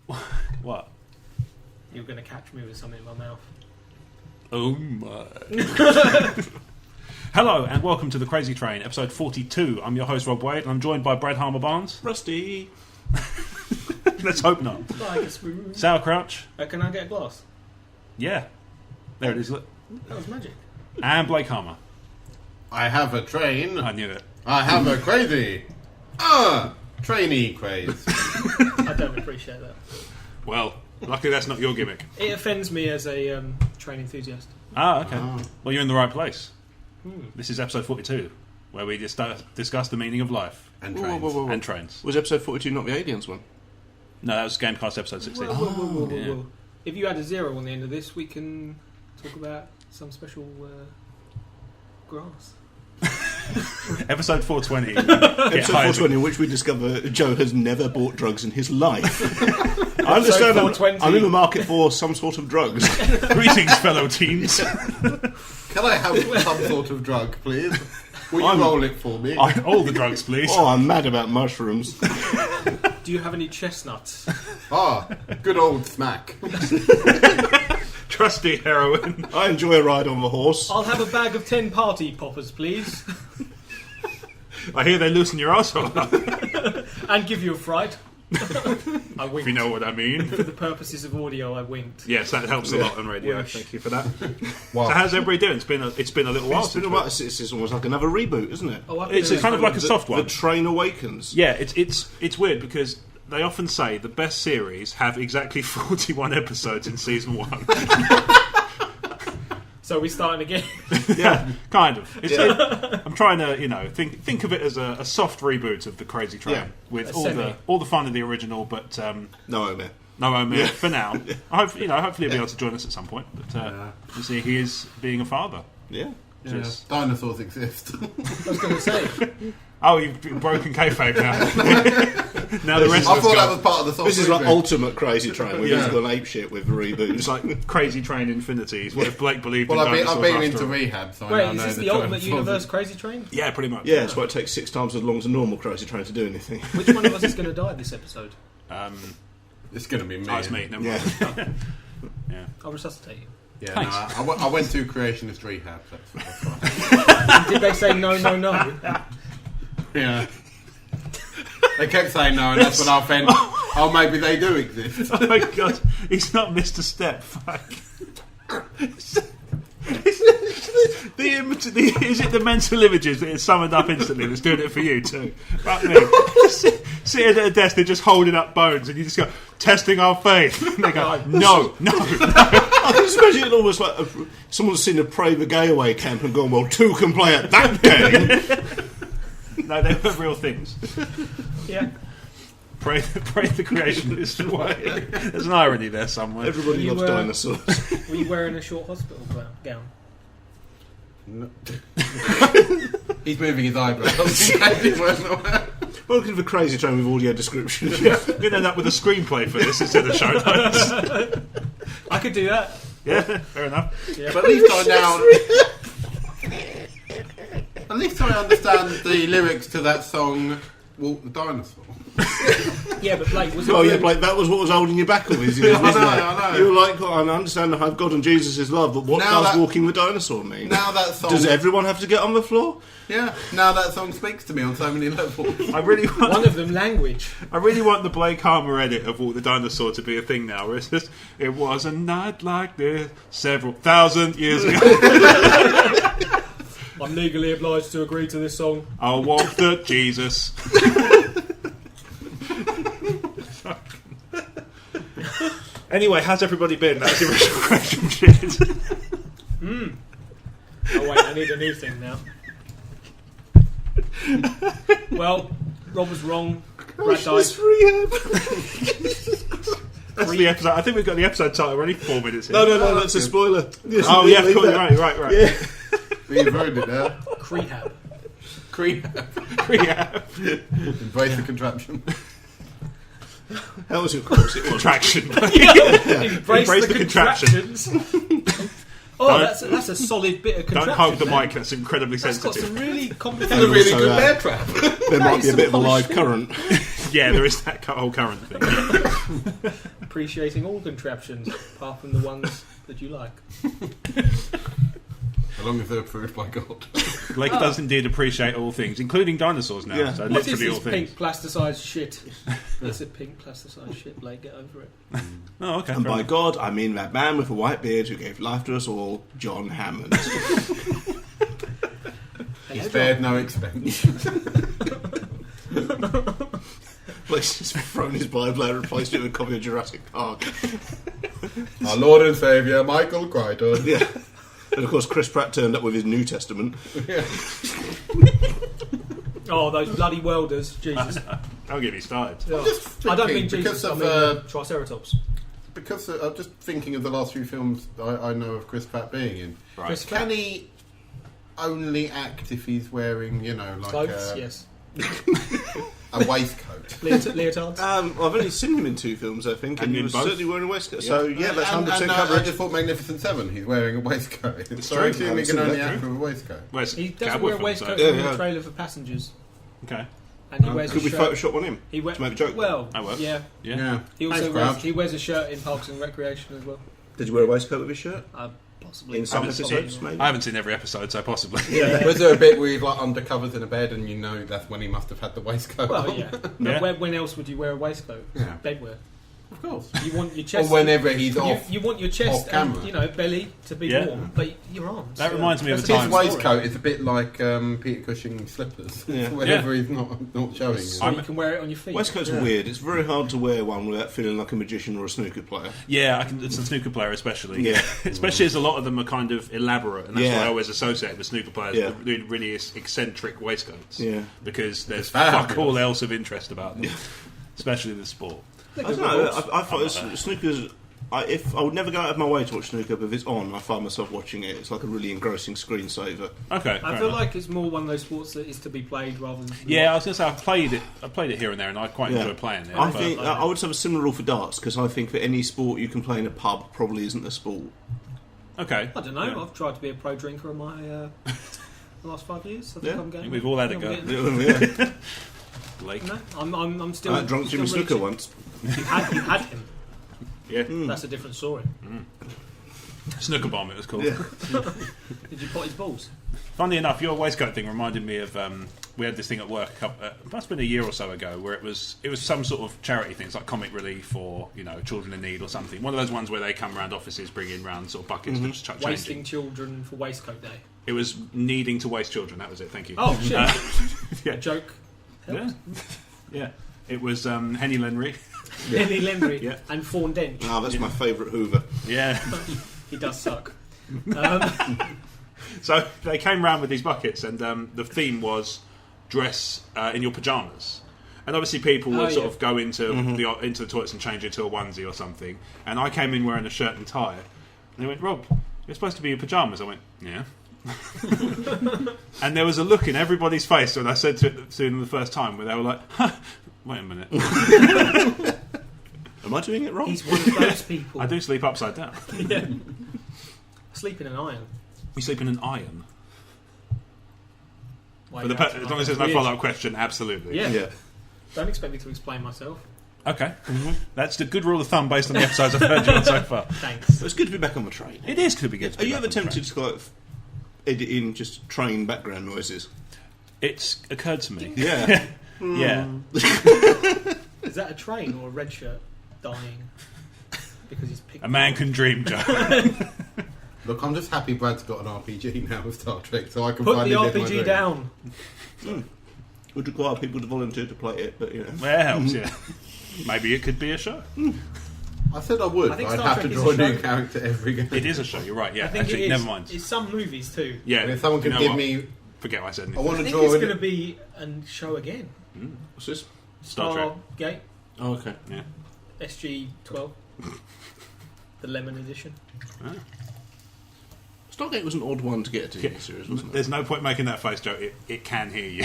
What? You're going to catch me with something in my mouth. Oh my. Hello and welcome to The Crazy Train, episode 42. I'm your host Rob Wade and I'm joined by Brad Harmer-Barnes. Rusty. Let's hope not. Like a spoon. Sour Crouch. Can I get a glass? Yeah. There it is. Look. That was magic. And Blake Harmer. I have a train. I knew it. I have a crazy. Trainee craze. I don't appreciate that. Well, luckily that's not your gimmick. It offends me as a train enthusiast. Okay. Well, you're in the right place. This is episode 42, where we discuss the meaning of life. And trains. Whoa. And trains. Was episode 42 not the aliens one? No, that was Gamecast episode 16. Whoa. If you add a 0 on the end of this, we can talk about some special grass. Episode 420. Episode 420, in which we discover Joe has never bought drugs in his life. I understand I'm in the market for some sort of drugs. Greetings, fellow teens. Can I have some sort of drug, please? Will you roll it for me? All the drugs, please. Oh, I'm mad about mushrooms. Do you have any chestnuts? Good old smack. Trusty heroin. I enjoy a ride on the horse. I'll have a bag of 10 party poppers, please. I hear they loosen your arsehole up. And give you a fright. I winked. If you know what I mean. For the purposes of audio, I winked. Yes, that helps a lot on radio. Wish. Thank you for that. Wow. So how's everybody doing? It's been a little while. It's been a while. It's almost like another reboot, isn't it? Oh, It's kind of like a soft one. The Train Awakens. Yeah, it's weird because they often say the best series have exactly 41 episodes in season 1. So we're starting again. Yeah, kind of. I'm trying to, think of it as a soft reboot of the Crazy Train with all the fun of the original, but No Omer. no Omer for now. Hopefully he'll be able to join us at some point. But you see, he is being a father. Yeah. Just, Dinosaurs exist. I was going to say. oh, you've broken kayfabe now. Now the rest I of us thought go. that was part of the soft This is like reboot. ultimate Crazy Train. We've just gone ape shit with reboots. It's like Crazy Train Infinity. Is what if Blake believed Well, in I've dinosaurs been after into all. rehab, so I Wait, now is know this the the Ultimate dinosaurs. Universe Crazy Train? Yeah, pretty much. Yeah, it's why it takes 6 times as long as a normal Crazy Train to do anything. Which one of us is going to die this episode? It's going to be me. Oh, it's me. Never Yeah. mind. Yeah. I'll resuscitate you. Yeah, Thanks. I went to creationist rehab. That's fine. And did they say no? Yeah. They kept saying no, and that's when I went, oh, maybe they do exist. Oh my god, he's not Mr. Step. Fuck. Is it the mental images that is summoned up instantly that's doing it for you too? Fuck me. Sitting at a desk, they're just holding up bones, and you just go, testing our faith. And they go, no. I can just imagine it almost like someone's seen a Pray the Gay Away camp and gone, well, 2 can play at that game. No, they were real things. Yeah. Pray the creationist away. There's an irony there somewhere. Everybody loves dinosaurs. Were you wearing a short hospital gown? No. He's moving his eyebrows. Welcome to the Crazy Train with audio description. We're going to end up with a screenplay for this instead of show notes. I could do that. Yeah, fair enough. Yeah. But at least at least I understand the lyrics to that song, Walk the Dinosaur. Yeah, but Blake, was it? Oh yeah, Blake, that was what was holding you back all these years, wasn't it? I know. You were like, I understand how God and Jesus is love, but what Now does that- walking the dinosaur mean? Now that song... Does everyone have to get on the floor? Yeah, now that song speaks to me on so many levels. I really want... One of them language. I really want the Blake Harmer edit of Walk the Dinosaur to be a thing now, where it's just, it was a night like this several thousand years ago. I'm legally obliged to agree to this song. I'll walk the Jesus. Anyway, how's everybody been? That's the original question, shit. Oh wait, I need a new thing now. Well, Rob was wrong. Brad died. That's the episode. I think we've got the episode title already. 4 minutes in. No, that's a spoiler. Oh yeah, cool, right. Yeah. You've ruined it now. Crehab. Embrace the contraption. How was it? Of course it was. Contraction. Embrace the contraption. contractions. Oh, that's a solid bit of Don't contraption. hug the there. mic. That's incredibly That's got sensitive. some really It's complicated. a really also, good bear trap. There might be a some bit of a polished live thing. current. Yeah, there is that whole current thing. Appreciating all contraptions, apart from the ones that you like. As long as they're approved by God. Blake does indeed appreciate all things, including dinosaurs now. Yeah. So What is literally all this things. pink plasticized shit? It's a pink plasticized shit, Blake. Get over it. Oh, okay. And fair by enough. God, I mean that man with a white beard who gave life to us all, John Hammond. He spared no expense. Blake's just thrown his Bible out and replaced it with a copy of Jurassic Park. Our Lord and Saviour, Michael Crichton. Yeah. And of course, Chris Pratt turned up with his New Testament. Oh, those bloody welders! Jesus. Don't get me started. Just I don't mean thinking, Jesus. because I of, mean Triceratops. Because I'm just thinking of the last few films I know of Chris Pratt being in. Right. Chris Can he only act if he's wearing, like Clothes, yes. a waistcoat? Leotards. I've only seen him in 2 films, I think, and And he in was both? certainly wearing a waistcoat. So, yeah, that's 100% I coverage. just thought Magnificent Seven, he's wearing a waistcoat. So I true. assume he Haven't can seen only that, act with a waistcoat. Where's He doesn't Cowboy wear a film, waistcoat so- in Yeah. the trailer for Passengers, Okay. and he wears Could a we shirt. Photoshop one in? He to make a joke? Well, I will. yeah. Yeah. He Thanks, also Crouch. wears a shirt in Parks and Recreation as well. Did you wear a waistcoat with his shirt? Possibly. In some haven't episodes, seen maybe? I haven't seen every episode, so possibly. Was there a bit where he's like undercovers in a bed and that's when he must have had the waistcoat Well, on? yeah. Yeah. But when else would you wear a waistcoat? Yeah. Bedwear. Of course. You want your Or chest. whenever he's off. You want your chest off camera. and belly to be Yeah. warm, but your arms. That reminds me of That's a a time- His different story. waistcoat is a bit like Peter Cushing's slippers. Yeah. Whenever he's not showing. So you can wear it on your feet. Waistcoats are weird. It's very hard to wear one without feeling like a magician or a snooker player. Yeah, it's a snooker player especially. Yeah. Especially as a lot of them are kind of elaborate, and that's Yeah. why I always associate with snooker players Yeah. with really eccentric waistcoats. Yeah. Because there's Fabulous. fuck all else of interest about them, especially the sport. I don't know. I thought snooker's. I would never go out of my way to watch snooker, but if it's on, I find myself watching it. It's like a really engrossing screensaver. Okay, I fair feel enough. like it's more one of those sports that is to be played rather than. Yeah, I was going to say I played it here and there, and I quite Yeah. enjoy playing it. I but- think I would have a similar rule for darts because I think that any sport you can play in a pub probably isn't a sport. Okay, I don't know. Yeah. I've tried to be a pro drinker in my the last 5 years. I think Yeah. I'm going. We've all had a I'm go. getting- Yeah. Blake. No, I'm still. I drunk Jimmy still Snooker reaching. once. You had him. Yeah, That's a different story. snooker bomb. It was called. Yeah. Did you pot his balls? Funny enough, your waistcoat thing reminded me of we had this thing at work. It must have been a year or so ago, where it was some sort of charity thing. It's like comic relief or children in need or something. One of those ones where they come around offices, bring in round sort of buckets to just chuck change Wasting in. children for waistcoat day. It was needing to waste children. That was it. Thank you. Oh shit! yeah, A joke. yeah, yeah. It was Henny Lenry. Henny Lenry Yeah. and Fawn Dench. Oh, that's my favourite Hoover. Yeah. He does suck. So they came round with these buckets, and the theme was dress in your pajamas. And obviously, people would sort of go into the toilets and change into a onesie or something. And I came in wearing a shirt and tie, and they went, "Rob, you're supposed to be in pajamas." I went, "Yeah." And there was a look in everybody's face when I said to them the first time, where they were like, huh, "Wait a minute, Am I doing it wrong? He's one of those people. I do sleep upside down. Yeah. Sleep in an iron. We sleep in an iron." Why But you have to- as long as there's no Weird. follow-up question, absolutely. Yeah. Yeah. Don't expect me to explain myself. Okay. That's the good rule of thumb based on the episodes I've heard you on so far. Thanks. It's good to be back on the train. It is to be good. to Are be you back ever on the train. tempted to like edit in just train background noises? It's occurred to me. Yeah. Yeah. Is that a train or a red shirt dying because he's picked? A man can dream, Joe. Look, I'm just happy Brad's got an RPG now with Star Trek, so I can Put finally the live my RPG dream. down. Would require people to volunteer to play it, but Well, it helps, yeah. Maybe it could be a show. I said I would, I think but I'd Star have to Trek is draw a a new show. character every game. It is a show, you're right, yeah. I think Actually, it is. never mind. It's some movies too. Yeah. And if someone you could know give what? me... Forget what I said. I want I to think draw it's in- going to be a show again. what's this? Star Trek. Stargate, Oh, okay. Yeah. SG-12, the Lemon Edition. Stargate was an odd one to get a TV series, wasn't it? There's no point making that face, Joe. It can hear you.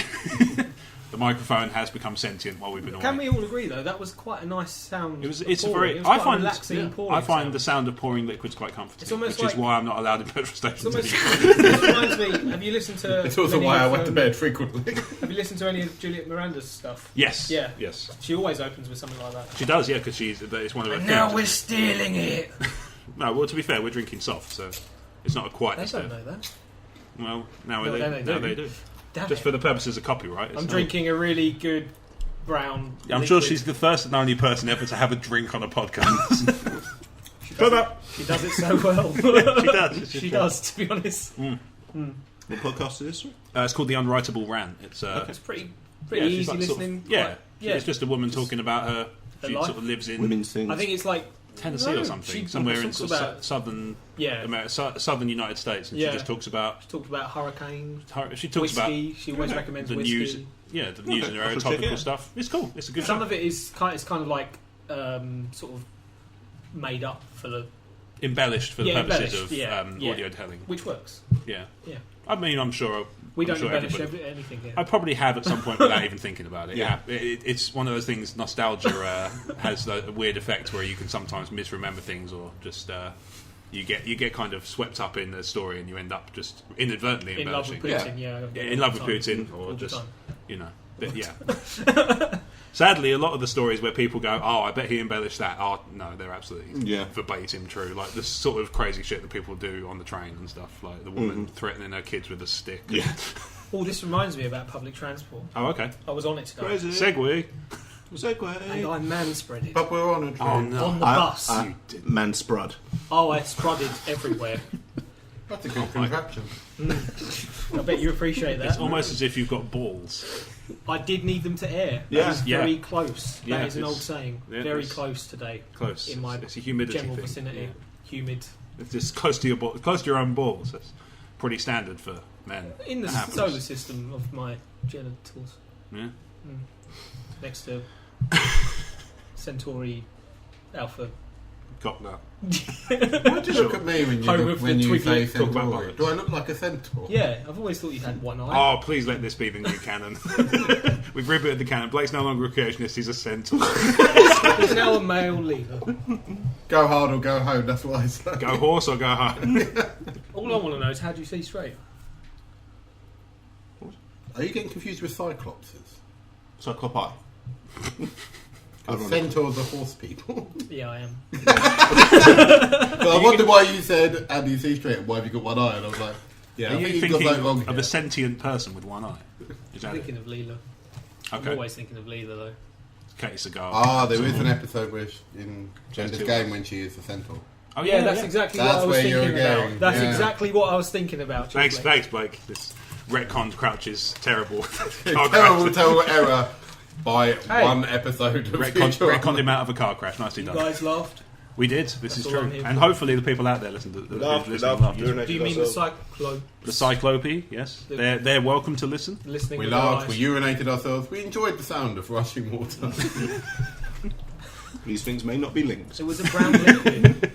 The microphone has become sentient while we've been away. Can we all agree though? That was quite a nice sound. It's of a pouring. very. It was I quite a find relaxing pouring I find sound. the sound of pouring liquids quite comforting, It's almost which is like- why I'm not allowed in petrol stations It's anymore. almost, this reminds me. Have you listened to? It's also any why I of, went to bed frequently. Have you listened to any of Juliet Miranda's stuff? Yes. Yeah. Yes. She always opens with something like that. She does, yeah, because it's one of her Now things. we're stealing it. No, well, to be fair, we're drinking soft, so it's not quite They as don't know that. Well, now No, then they do. Damn Just it. for the purposes of copyright. I'm drinking a really good brown. I'm sure liquid. she's the first and only person ever to have a drink on a podcast. Shut up. She does it so well. She does. She does, to be honest. What podcast is this? It's called The Unwritable Rant. It's It's pretty yeah, she's easy like sort of- listening. yeah. Yeah. It's just a woman talking about her. She life. sort of lives in Women's things. I think it's like Tennessee No, or something, she somewhere in talks sort of about- southern yeah. America, southern United States, and Yeah. she just talks about. She talked about hurricanes, She talks about whiskey. She always recommends the whiskey. news. Yeah, the news in her I'll area, check it topical out. stuff. It's cool. It's a good Some show. of it is kind of like sort of made up for the Embellished for the Yeah, purposes embellished, of yeah. audio telling. which works. Yeah. Yeah. I mean, I'm sure. We I'm don't sure embellish everybody- anything here. I probably have at some point without even thinking about it. Yeah. It's one of those things. Nostalgia has a weird effect where you can sometimes misremember things, or just you get kind of swept up in the story, and you end up just inadvertently in love with embellishing. Putin, yeah. In love with All the Putin, time. or All the just time. you know, but yeah. Sadly, a lot of the stories where people go, "Oh, I bet he embellished that," oh no, they're absolutely verbatim true. Like the sort of crazy shit that people do on the train and stuff, like the woman threatening her kids with a stick. Yeah. Oh, this reminds me about public transport. Oh, okay. I was on it today. Crazy. Segway. And Segway. I manspreaded But we're on a train. Oh no. on the bus. Man sprud. Oh, I sprodded everywhere. That's a good contraption. I bet you appreciate that. It's almost as if you've got balls. I did need them to air. Yeah. That is Yeah. very close. Yeah, That is an it's- old saying. yeah, Very it's- close today. Close. In my it's a humidity general thing. vicinity. Yeah. Humid. It's just close to your close to your own balls. That's pretty standard for men. In the That happens. solar system of my genitals. Yeah. Next to Centauri Alpha. Got that. Why do you look at me when Home you, of when the you say Twiglet. Talk about centaur? bullets. Do I look like a centaur? Yeah, I've always thought you had one eye. Oh, please let this be the new canon. We've rebooted the canon. Blake's no longer a creationist, he's a centaur. He's now a male leader. Go hard or go home, that's what I say. Go horse or go home. All I want to know is how do you see straight? Are you getting confused with cyclopses? Cyclopi. Centaurs are horse people. Yeah, I am. I wondered why you said, how do you see straight? And why have you got one eye? And I was like, yeah, Are I you think you've got thinking that wrong of here. a sentient person with one eye? Is that I'm it? thinking of Leela. I'm Okay. always thinking of Leela, though. Katie Cigar. Ah, there is an episode where in Gender's two Game eyes. when she is the centaur. Oh, Yeah, that's exactly what That's I was where you're thinking about. going, That's yeah. exactly what I was thinking about. Thanks, Blake. Blake. This retcon Crouch's terrible. Terrible error by Hey. one episode of Retconned him out of a car crash. Nicely You done. guys laughed. We did. This That's is all true. I'm here And for. hopefully the people out there listen to Laughed, laughed. Do you mean the cyclone? The Cyclope, yes. They're welcome to listen. Listening We with their laughed, eyes. we urinated ourselves, we enjoyed the sound of rushing water. These things may not be linked. It was a brown liquid.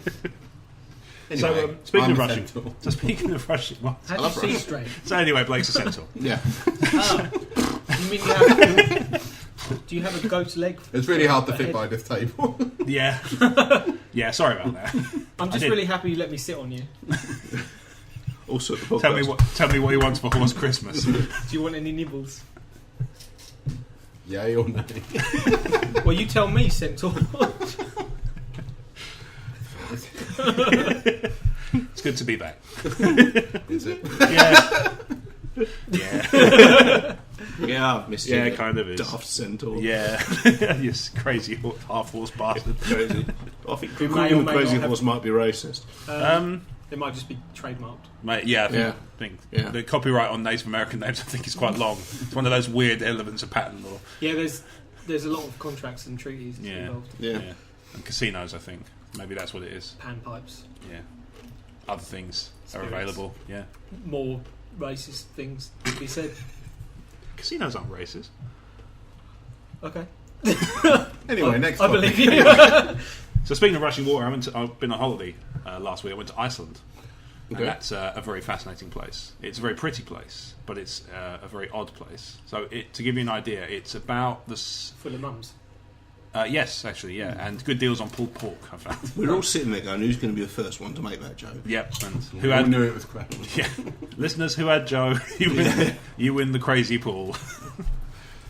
Anyway, speaking I'm of a rushing, centaur. so speaking of rushing, well, How do you see straight? so anyway, Blake's a centaur. Yeah. Ah. You mean you have, do you have a goat's leg? It's really hard to for a fit head? by this table. Yeah, yeah. Sorry about that. I'm just did. really happy you let me sit on you. Also, the podcast. Tell me what he wants for Horse Christmas. Do you want any nibbles? Yay or nay? Well, you tell me, Centaur. It's good to be back. Is it? Yeah, yeah, Yeah, I've missed yeah. you. Kind of is. Daft centaur. Yeah, yes, crazy half horse bastard. Crazy. I think Who may calling or him may a crazy not have- horse might be racist. It might just be trademarked. Mate, yeah, Yeah. I think Yeah. the copyright on Native American names I think is quite long. It's one of those weird elements of patent law. Yeah, there's a lot of contracts and treaties Yeah. involved. Yeah. And casinos, I think maybe that's what it is. Panpipes. Yeah, other things Spirits. are available. Yeah, More racist things to be said. casinos aren't racist. Okay. Anyway, next I topic. believe you. So speaking of rushing water, I've been on holiday last week. I went to Iceland. And that's a very fascinating place. It's a very pretty place, but it's a very odd place. So to give you an idea, it's about full of mums. Yes, actually, yeah, and good deals on pulled pork, I found. We're all sitting there going, who's going to be the first one to make that joke? Yep, and who knew it was crap? Yeah, listeners, who had Joe? You win the crazy pool.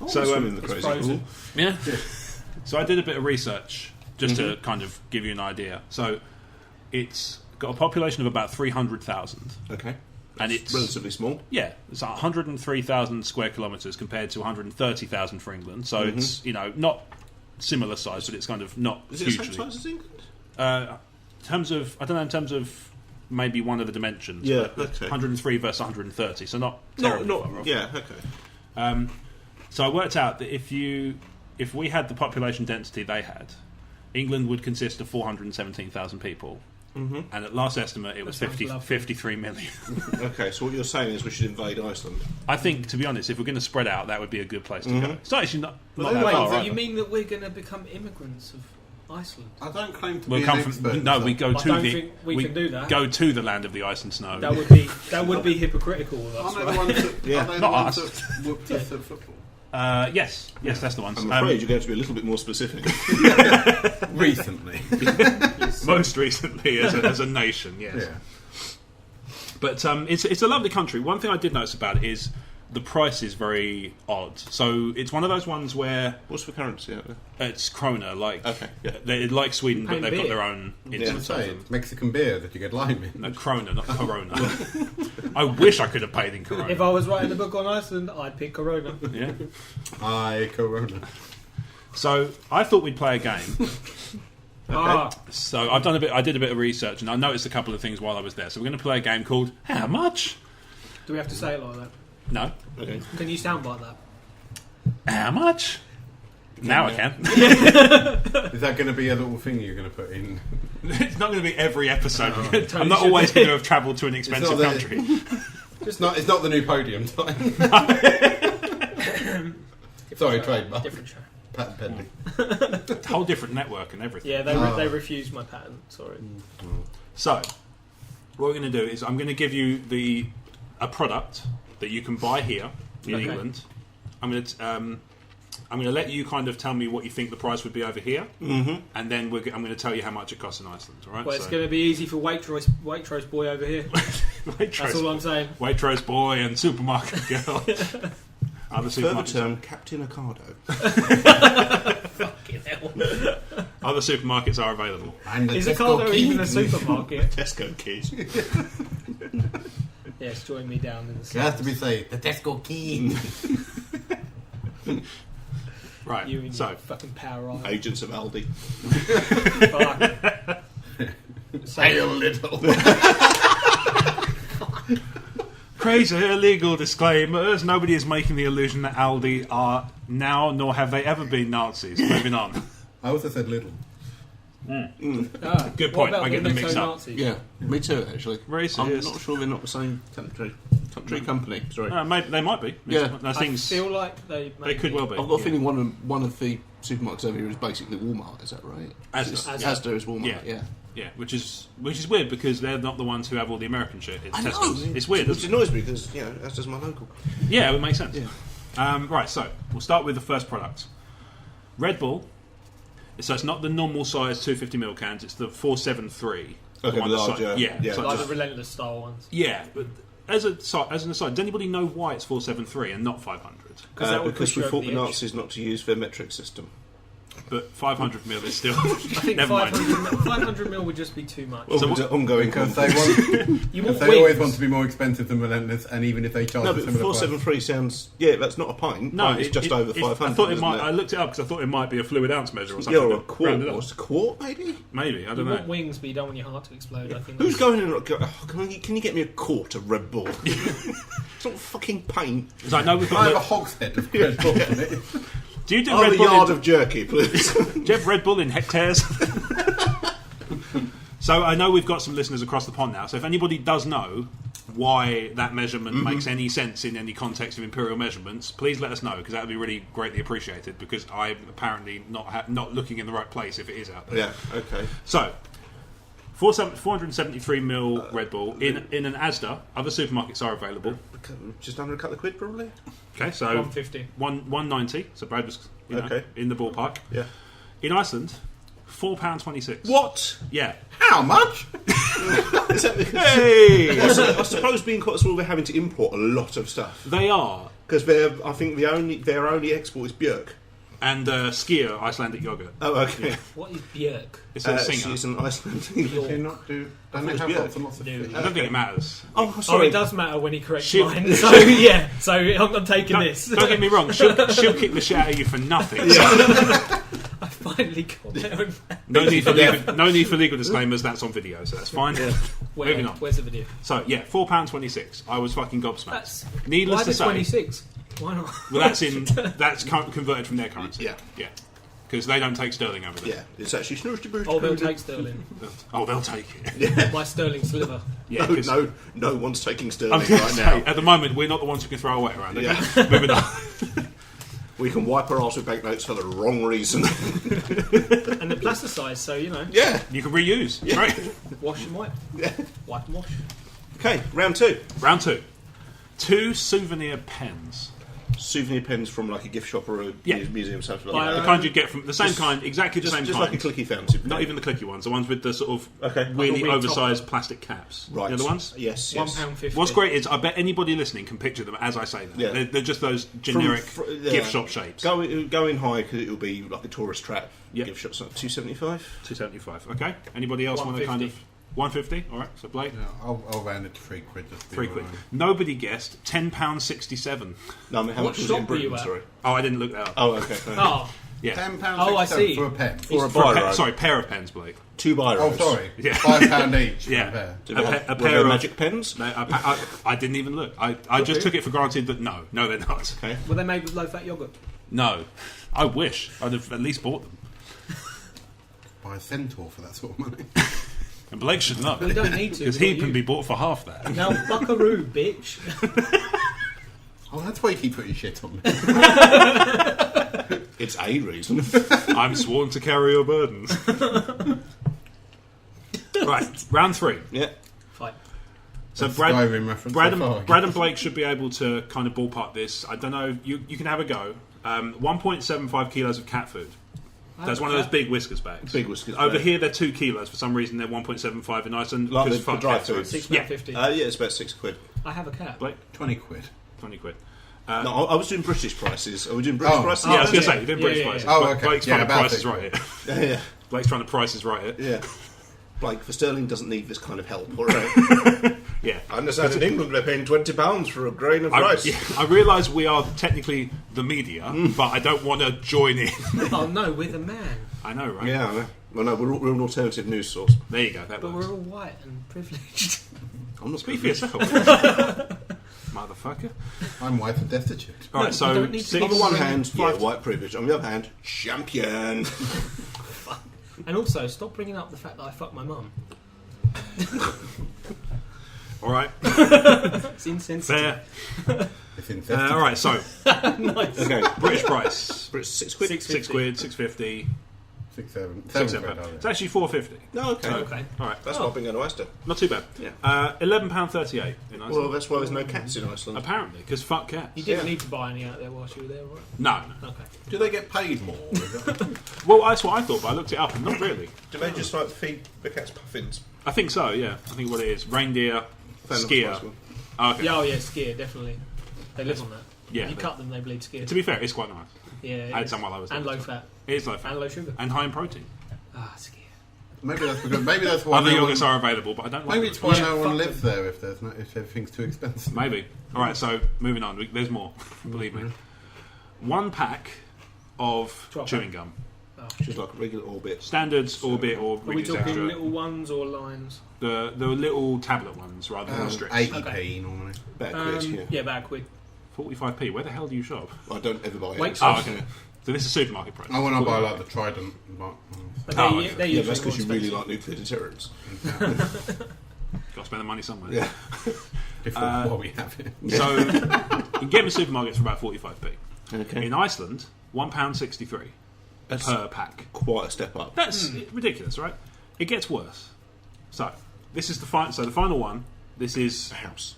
So in the crazy pool. Yeah. So I did a bit of research just to kind of give you an idea. So it's got a population of about 300,000. Okay. And it's relatively small. Yeah, it's 103,000 square kilometres compared to 130,000 for England. So it's not similar size, but it's kind of not hugely. Is it the same size as England? In terms of maybe one of the dimensions. Yeah, but okay. 103 versus 130, so not terribly far off. Yeah, okay. So I worked out that if we had the population density they had, England would consist of 417,000 people. Mm-hmm. And at last estimate, it was 53 million. Okay, so what you're saying is we should invade Iceland. I think, to be honest, if we're going to spread out, that would be a good place to go. It's not actually not that wait, far, so right? you mean that we're going to become immigrants of Iceland? I don't claim to We'll be come an expert. No, we go I to don't the. think we can do that. Go to the land of the ice and snow. That would be hypocritical of us, Are they right? the ones that, Yeah. are they the Not ones us. that whooped us at football? Yes, that's the ones. I'm afraid you're going to be a little bit more specific. Recently. Most recently, as a nation, yes. Yeah. But it's a lovely country. One thing I did notice about it is the price is very odd. So it's one of those ones where What's the currency out there? it's krona, like Okay, yeah. they're like Sweden, but Paying they've got beer. their own I instance of say, them. it's Mexican beer that you get lime in. No, krona, not corona. I wish I could have paid in corona. If I was writing a book on Iceland, I'd pick Corona. Yeah. Aye, Corona. So I thought we'd play a game. So I did a bit of research, and I noticed a couple of things while I was there. So we're going to play a game called How Much? Do we have to say it like that? No. Okay. Can you sound like that? How much? Now I can. Is that going to be a little thing you're going to put in? It's not going to be every episode. Totally I'm not should always be. going to have travelled to an expensive not country. It's not the new podium time. Sorry, trademark. Different show. Patent pending. It's a whole different network and everything. Yeah, they refused my patent. Sorry. So, what we're going to do is I'm going to give you a product that you can buy here in England. I'm going to let you kind of tell me what you think the price would be over here, and then I'm going to tell you how much it costs in Iceland. All right? Well, it's going to be easy for Waitrose boy over here. That's all I'm saying. Waitrose boy and supermarket girl. Other Further supermarkets, term, Captain Ocado. Fucking hell. other supermarkets are available. And the Is Tesco Ocado key. even a supermarket? Tesco keys. Yes, join me down in the It has to be said. The Tesco key. Right. You and So, your fucking power eye. Agents of Aldi. Fuck. Say a little. crazy illegal disclaimers. Nobody is making the illusion that Aldi are now, nor have they ever been Nazis. Moving on. I also said little. Good point. I get them mixed up. Nazis? Yeah, me too, actually. Very I'm serious. not sure they're not the same company. Sorry. Maybe they might be. Yeah. Those I things, feel like they could well be. I've got a feeling one of the supermarkets over here is basically Walmart. Is that right? Asda is Walmart. Yeah. Yeah, which is weird because they're not the ones who have all the American shit. It's I know. Tesco's. It's weird. Which Isn't it? annoys me because Asda's my local. Yeah, it would make sense. Yeah. Right, so we'll start with the first product. Red Bull. So it's not the normal size 250ml cans. It's the 473. Okay, one larger. Yeah, So like just- the relentless style ones. Yeah, but as an aside, does anybody know why it's 473 and not 500? That would because push we you over fought the the edge. Nazis not to use their metric system. But 500ml is still. I think Never mind. 500ml would just be too much. Well, it's an ongoing Because conflict. they want, You because want they always wings. want to be more expensive than Relentless, and even if they charge No, a but similar price. 473 sounds. Yeah, that's not a pint. No, Pint is just over 500. I thought it isn't might. it? I looked it up because I thought it might be a fluid ounce measure or Yeah, something. or a but quart. rounded up. What's a quart, maybe? Maybe I You don't want know. wings, but you don't want your heart to explode. I think. Who's going in and go, can you get me a quart of Red Bull? It's not fucking paint. Because I know we've I have a got. hogshead of Red Bull in it. Do you do Oh, Red the Bull? yard of jerky, please. Do you have Red Bull in hectares? So I know we've got some listeners across the pond now. So if anybody does know why that measurement makes any sense in any context of imperial measurements, please let us know because that would be really greatly appreciated. Because I'm apparently not looking in the right place if it is out there. Yeah, okay. So 473ml Red Bull in an Asda. Other supermarkets are available. Just under a couple of quid, probably. Okay, so 150. 190. So Brad was in the ballpark. Yeah. In Iceland, £4.26. What? Yeah. How much? Is that because Hey! I suppose being Cotswold, we're having to import a lot of stuff They are. because I think their only export is Björk. And Skier Icelandic yogurt. Oh, okay. What is Björk? It's a singer. She's an Icelandic. Do you not do? Don't they have lots and lots of fish? I don't think it matters. Oh, Oh, sorry. it does matter when he corrects She'll- mine. So yeah, so I'm taking this. Don't get me wrong. She'll kick the shit out of you for nothing. I finally got there. No need for legal disclaimers. That's on video, so that's fine. Moving on. Where's the video? So yeah, £4.26. I was fucking gobsmacked. That's Needless why to is it say, 26? Why not? well, that's converted from their currency. Yeah. Because they don't take sterling over there. Yeah, it's actually Snursterbrook. Oh, they'll take sterling. Oh, they'll take it. My sterling sliver. Yeah, No one's taking I'm sterling gonna right say, now. at the moment, we're not the ones who can throw our weight around. Okay? Yeah. Moving on. We can wipe our arse with banknotes for the wrong reason. And they're plasticized, so you know. Yeah. You can reuse. Yeah. Right. Wash and wipe. Yeah. Wipe and wash. Okay, round 2. Round 2. 2 souvenir pens. Souvenir pens from like a gift shop or a museum, something By like The that. kind you get from the same kind, exactly the same Just kind. like a clicky fountain. Not even the clicky ones, the ones with the sort of Like really a weird oversized plastic caps. Right. You know the ones? Yes. £1.50. What's great is I bet anybody listening can picture them as I say them. Yeah. They're just those generic gift shop shapes. Go in high because it'll be like a tourist trap. Yeah. Gift shop's like $2.75. $2.75. Okay. Anybody else want to kind of 150? All right. So Blake, Yeah, I'll round it to £3. Just to be £3. right. Nobody guessed. £10.67. No, I mean, how What much was it shop in were Britain? you at? Sorry. Oh, I didn't look that up. Oh, okay. Oh, Yeah. £10 Oh, I see. for a pen. For a For a biro. sorry, pair of pens, Blake. 2 biros. Oh, sorry. Yeah. £5 each. Yeah. For a pair. Do they have- A were pair they of magic pens. No, I didn't even look. I just took it for granted that no, they're not. Okay. were they made with low-fat yogurt? No, I wish I'd have at least bought them. Buy a centaur for that sort of money. And Blake should know We don't need to. because we've he got can you. be bought for half that. Now, buckaroo, bitch. Oh, that's why you keep putting shit on me. It's a reason. I'm sworn to carry your burdens. Right, round 3. Yeah. Fine. So That's Skyrim reference Brad so far. and Brad and Blake should be able to kind of ballpark this. I don't know. You can have a go. 1.75 kilos of cat food. That's one of those big whiskers bags. Big whiskers Over bag. here, they're 2 kilos. For some reason, they're 1.75 in Iceland. Like because the fuck dry cats, food. right? £6.50. Yeah, it's about £6. I have a cat. Blake, 20 quid. 20 quid. No, I was doing British prices. Are we doing British Oh. prices? Yeah, I was going to yeah. say, you're doing Yeah, British yeah, prices. yeah. Oh, Blake- okay. Blake's Yeah, trying to about prices it. right it. Yeah. Blake's trying to prices right it. Yeah. Blake, for sterling doesn't need this kind of help, all right? Yeah. I understand in England they're paying £20 for a grain of rice. I realise we are technically the media, but I don't want to join in. Oh no, we're the man. I know, right? Yeah, I know. Well, no, we're an alternative news source. There you go. That But works. we're all white and privileged. I'm not Speak for yourself. Motherfucker. I'm white and destitute. All right, you so don't need to six, On the one hand, five- white privilege. On the other hand, champion. And also, stop bringing up the fact that I fucked my mum. all right, It's insensitive. fair. It's infested. All right, so Nice. Okay, British price: British £6. £6, £6.50, 6, 7. £7. 7 quid, It's actually £4.50. No, okay. Okay. All right, That's what I've been going to Iceland. not too bad. Yeah. £11.38 in Iceland. Well, that's why there's no cats in Iceland. Apparently, because fuck cats. You didn't Yeah. need to buy any out there whilst you were there, right? No. Okay. Do they get paid more? Well, that's what I thought, but I looked it up and not really. Do they just like feed the cats puffins? I think so. Yeah, I think what it is: reindeer, skier. Oh, okay. Yeah, oh yeah, skier, definitely. They live on that. Yeah, You they- cut them, they bleed skier. To be fair, it's quite nice. Yeah. I had some while I was there. And low fat. It is low fat And low sugar. and high in protein. Ah, skier. Maybe that's why. Other no one, yogurts are available, but I don't like maybe them. it's why Yeah, no one fuck lives there if everything's too expensive. Maybe. All right, so moving on. There's more. Believe me. 1 pack of Chocolate. chewing gum. Oh, Just like regular orbit. Standards, orbit, or Are we Reader's talking Extra. little ones or lines? The little tablet ones rather than strips. 80p normally. Better quid, yeah. Yeah, about a quid. 45p. Where the hell do you shop? I don't ever buy Wait, it. so- Oh, okay. So this is supermarket price. I want to buy like the Trident. But, But Oh, they're, okay. they're Yeah, usually that's because you more really expensive. like nuclear deterrence. Got to spend the money somewhere. Yeah. different what we have here. So you can get them in supermarkets for about 45p. Okay. In Iceland, £1.63 That's per pack. quite a step up. That's ridiculous, right? It gets worse. So this is the final. So the final one. This is A house.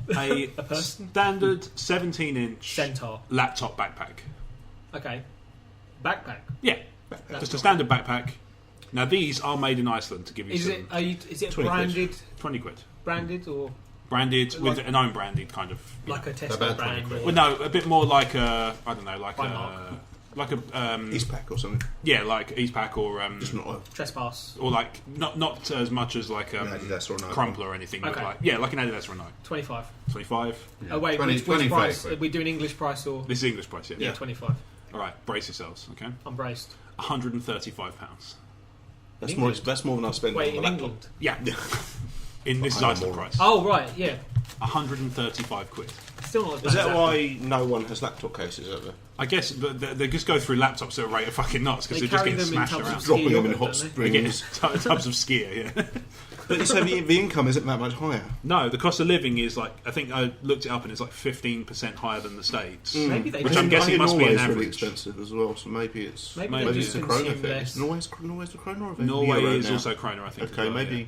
a person? standard 17-inch Centaur. laptop backpack. Okay. Backpack. Yeah, just a standard backpack. Now these are made in Iceland. To give you Is some, it 20 branded? 20 quid. Branded or Branded with Like- an own branded kind of. like a About Tesco 20 brand? quid. Or Well, no, a bit more like a. I don't know, like Primark. like a. Eastpak or something. Yeah, like Eastpak or Just not a Trespass. or like not as much as like Adidas or an Nike. Crumpler or anything. But Okay. like like an Adidas or a Nike. 25. 25. Oh wait, 20 which 25 price? quid. Are we doing English price or? This is English price. Yeah. Yeah, 25. All right, brace yourselves. Okay, I'm braced. £135. That's In more. England? That's more than I spend Wait, on the in laptop. England? Yeah. In this is I know Iceland more. price. Oh right, yeah. 135 quid. Still not as bad. Is that as why no one has laptop cases out there? I guess they just go through laptops at a rate of fucking knots because They they're just carry getting them in smashed tubs of around. ski Dropping them in yogurt, hot don't They get springs. tubs of skier, yeah. But you say the income isn't that much higher. No, the cost of living is like, I think I looked it up and it's like 15% higher than the States. Maybe they Which just- I'm guessing I hear must be an Norway's really average. expensive as well, so maybe it's Maybe Maybe they it's just a krona consume thing. less. Norway's the krona or the Norway euro is now? also kroner, I think. Okay, as well, maybe yeah.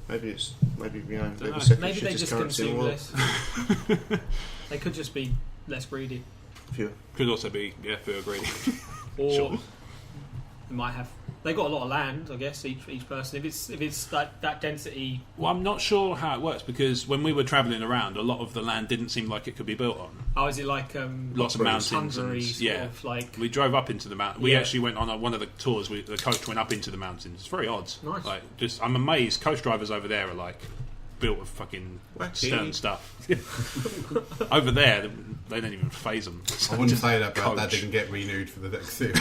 maybe it's maybe you know Dunno. the second Maybe they shittest just currency in the consume world. less. They could just be less greedy, Few. Could also be, yeah, feel greedy. or Sure. they might have. They got a lot of land, I guess. Each person. If it's that density, Well, I'm not sure how it works because when we were travelling around, a lot of the land didn't seem like it could be built on. how is it like? Lots of mountains. Tundra-y And, sort yeah. of like. We drove up into the mountain. We Yeah. actually went on one of the tours. The coach went up into the mountains. It's very odd. Nice. Like, just I'm amazed. Coach drivers over there are like built of fucking Wacky. stern stuff. Over there, they don't even phase them. I wouldn't say that, but that coach. didn't get renewed for the next series.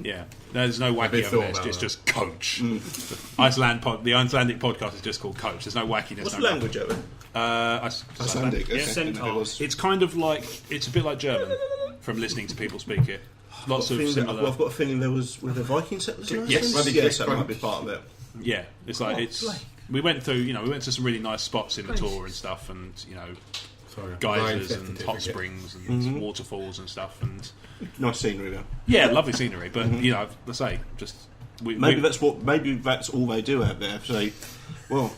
Yeah, there's no wacky bit over there. thought It's about just coach. The Icelandic podcast is just called Coach. There's no wackiness. What's the no language of it? Icelandic. Icelandic. Okay. Yeah. Centaurs. It's kind of like it's a bit like German from listening to people speak it. Lots of similar. I've got a feeling were the Viking settlers in Yes. Iceland? Bloody Yes, that Blake. might be part of it. Yeah, it's like Blake. we went through. We went to some really nice spots in the tour and stuff, and Sorry. geysers Blind and hot certificate. springs and waterfalls and stuff, and Nice scenery though. yeah, lovely scenery. But let's say just Maybe that's all they do out there. Say, well,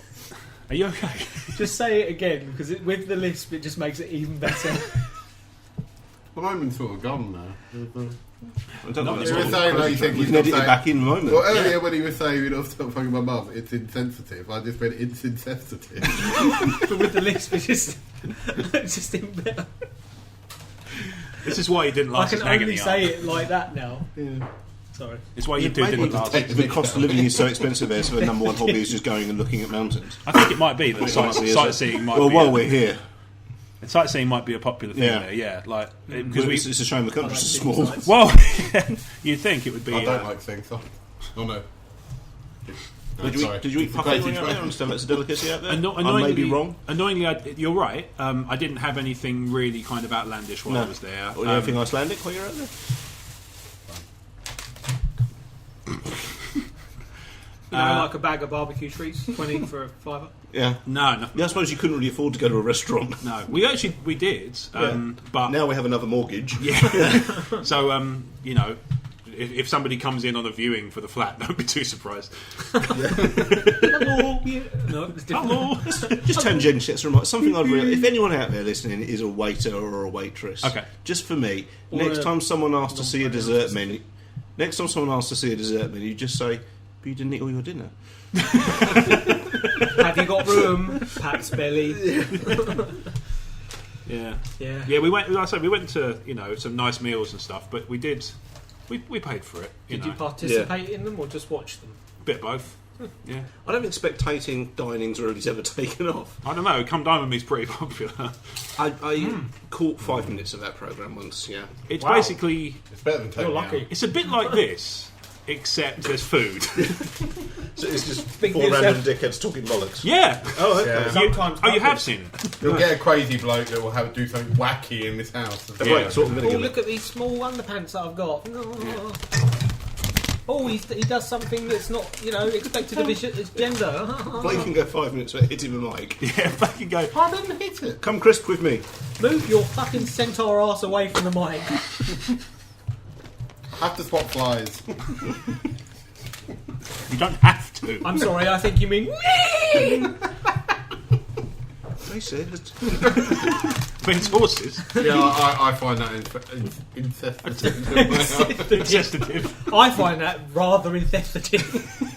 Are you okay? Just say it again because with the lisp, it just makes it even better. Well, I'm sort of gone now. I don't know. No, That's You what were saying, like, you think we he's can not edit it saying- back in a moment. Well, earlier when he was saying, stop fucking my mum, it's insensitive. I just went, it's insensitive. But with the lisp, it's just even better. This is why you didn't I last can as hang in only the say arm. it like that now. Yeah. Sorry. It's why you two Maybe didn't last. the cost of living is so expensive there, so the number one hobby is just going and looking at mountains. I think it might be that It might be, is it? sightseeing might Well, be. while we're here, Sightseeing might be a popular thing Yeah. there. Yeah, like because because we. it's a shame the country's so I like small. sights. Well, you'd think it would be. I don't like things. Oh no. Did you eat puffing out there? I understand that's a delicacy out there. I may be wrong. Annoyingly, you're right. I didn't have anything really kind of outlandish while I was there. Or anything Icelandic while you're out there? Like a bag of barbecue treats, 20 for a $5. Yeah. No. Yeah, I suppose you couldn't really afford to go to a restaurant. No, we did, but Now we have another mortgage. yeah. So if somebody comes in on a viewing for the flat, don't be too surprised. Hello. Yeah. No, it's different. Just tangentially, it's remark. Something I'd really. If anyone out there listening is a waiter or a waitress, Okay. just for me, Or next a time someone asks to see a non-pronoun dessert menu, you just say, "But you didn't eat all your dinner." Have you got room? Pat's belly. Yeah. Yeah. We went. Like I said, we went to some nice meals and stuff, but we did. We paid for it. Did you participate in them or just watch them? Bit of both. Yeah. I don't think spectating dining's really ever taken off. I don't know. Come Dine With Me's pretty popular. I caught 5 minutes of that programme once. Yeah. It's Wow. basically. It's better than taking You're lucky. It's a bit like this, except there's food. So it's just Think four yourself- random dickheads talking bollocks. Yeah. Oh, okay. Yeah. Sometimes. Oh, you have seen it. You'll get a crazy bloke that will do something wacky in this house. Right, that's what I'm going Oh, to look at these small underpants that I've got. Oh, he does something that's not, expected of his gender. Blake can go 5 minutes without hitting the mic. Yeah, fucking go. I didn't hit it. Come crisp with me. Move your fucking centaur ass away from the mic. I have to swap flies. You don't have to. I'm sorry, I think you mean... They said. Means horses. Yeah, I find that incestitive. Incestitive. I find that rather incestitive.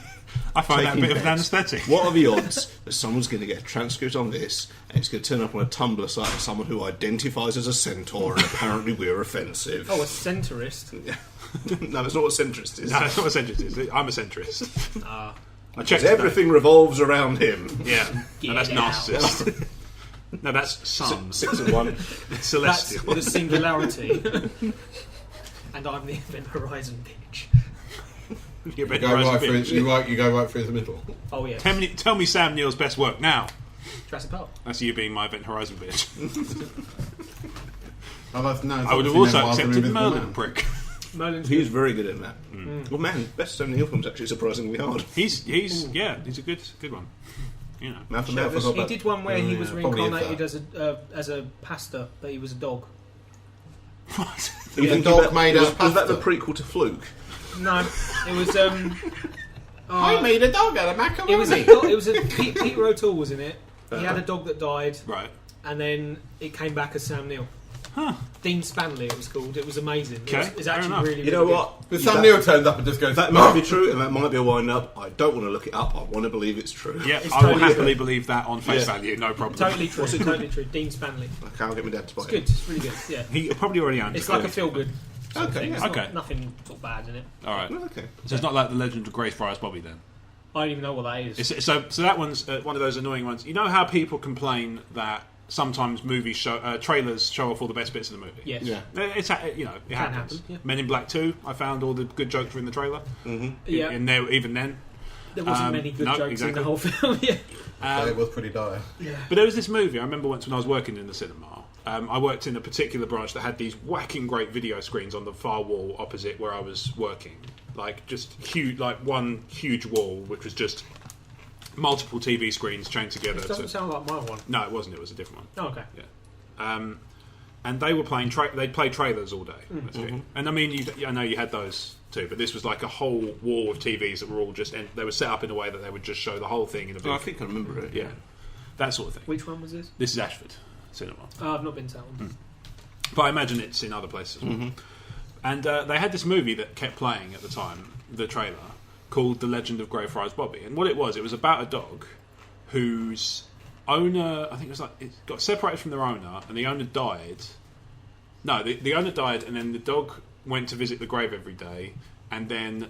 I find that a bit of an anaesthetic. What are the odds that someone's going to get a transcript on this and it's going to turn up on a Tumblr site of someone who identifies as a centaur and apparently we're offensive? Oh, a centrist. No, that's not what centrist is. No, that's not what a centrist is. I'm a centrist. I checked Because everything revolves around him. Yeah. No, that's narcissist. No, that's sun. 6 and 1. Celestial. That's the singularity. And I'm the Event Horizon bitch. You You go right through the middle. Oh, yeah. Tell me Sam Neill's best work now. Jurassic Park. That's you being my Event Horizon bitch. I would have also accepted Merlin prick. Merlin's He's very good at that. Well, man, best Sam Neill film's actually surprisingly hard. He's a good one. You know. Mouth and mouth. He did one where he was reincarnated probably as a pastor, but he was a dog. What? Even dog made was us that the pasta. prequel to Fluke? No, it was. I made a dog out of macaroni. It was a Peter O'Toole was in it. He had a dog that died, Right. and then it came back as Sam Neill. Huh. Dean Spanley, it was called. It was amazing. Okay, It's fair actually enough. really, You know really what? But Sam Neill turns up and just goes... That might be true, and that might be a wind-up. I don't want to look it up. I want to believe it's true. Yeah, It's I will totally happily believe that on face value, no problem. Totally true. Totally true. Dean Spanley. I can't get my dad to buy It's it. good. It's really good. Yeah. He probably already owns It's it. like a feel good. Okay, It's yeah. Okay. not, nothing sort of bad in it. All right. Well, okay. So it's not like the Legend of Greyfriars Bobby then. I don't even know what that is. So that one's one of those annoying ones. You know how people complain that sometimes trailers show off all the best bits of the movie. Yes. Yeah. It Can happens. happen, yeah. Men in Black 2, I found all the good jokes were in the trailer. Mm-hmm. Yeah. And there, even then. There wasn't many good no, jokes exactly. in the whole film. Yeah. it was pretty dire. But there was this movie, I remember once when I was working in the cinema, I worked in a particular branch that had these whacking great video screens on the far wall opposite where I was working. Like, just huge, like one huge wall, which was just multiple TV screens chained together. It doesn't sound like my one. No, it wasn't. It was a different one. Oh, okay. Yeah. And they were playing. They'd play trailers all day. Mm-hmm. And I mean, I know you had those too, but this was like a whole wall of TVs that were all just. And they were set up in a way that they would just show the whole thing in a big. I think I remember it. Yeah, that sort of thing. Which one was this? This is Ashford Cinema, Oh, I've not been to that one. but I imagine it's in other places as well. Mm-hmm. And they had this movie that kept playing at the time, the trailer, called The Legend of Greyfriars Bobby. And what it was about a dog whose owner, I think it got separated from their owner, and the owner died. No, the owner died, and then the dog went to visit the grave every day, and then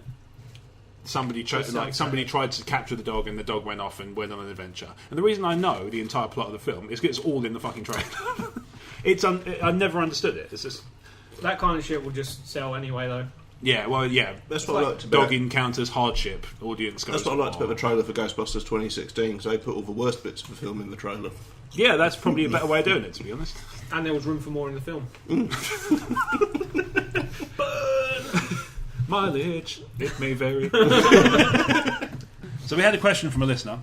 somebody tried to capture the dog, and the dog went off and went on an adventure. And the reason I know the entire plot of the film is because it's all in the fucking trailer. I never understood it. It's just That kind of shit will just sell anyway, though. yeah, well, yeah. That's what I liked about Dog encounters hardship. Audience goes. That's what I liked about the trailer for Ghostbusters 2016, because they put all the worst bits of the film in the trailer. Yeah, that's probably a better way of doing it, to be honest. And there was room for more in the film. Mileage, it may vary. So we had a question from a listener.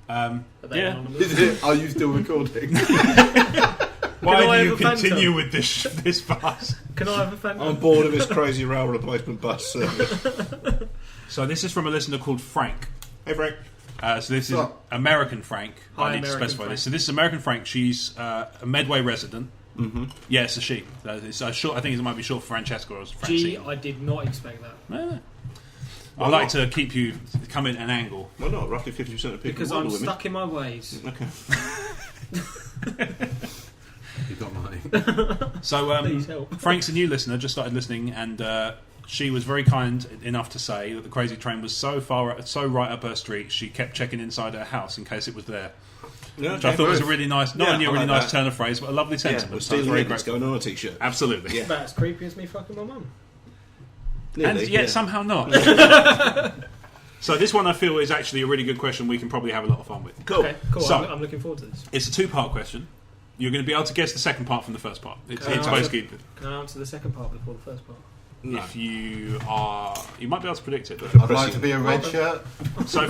Are they Yeah. anonymous? Are you still recording? Why I do you have a Phantom? continue with this fast? Can I have a fan? I'm bored of this crazy rail replacement bus service. So this is from a listener called Frank. Hey, Frank. So this is Sup? American Frank. Hi, I need to American specify Frank. this. So this is American Frank. She's a Medway resident. Mm-hmm. Yeah, it's a she. It's short. I think it might be short for Francesca or Francine. Gee, I did not expect that. Yeah. I like to keep you come in an angle. Why not? Roughly 50% of people Because are I'm women. stuck in my ways. Okay. You got money. So Please help. Frank's a new listener, just started listening, and she was very kind enough to say that the Crazy Train was so right up her street, she kept checking inside her house in case it was there. Yeah, Which I thought was a really nice, not Yeah, only a I really like nice that. turn of phrase, but a lovely Yeah, sentiment. with So I was Steve very Higgins grateful. going on a t-shirt. Absolutely. Yeah. About as creepy as me fucking my mum. And Nearly, yet somehow not. So this one I feel is actually a really good question we can probably have a lot of fun with. Cool. Okay, cool. So- I'm looking forward to this. It's a two-part question. You're going to be able to guess the second part from the first part. It's Can I basically... Can I answer the second part before the first part? No. If you are... You might be able to predict it. I'd like to be a red shirt. So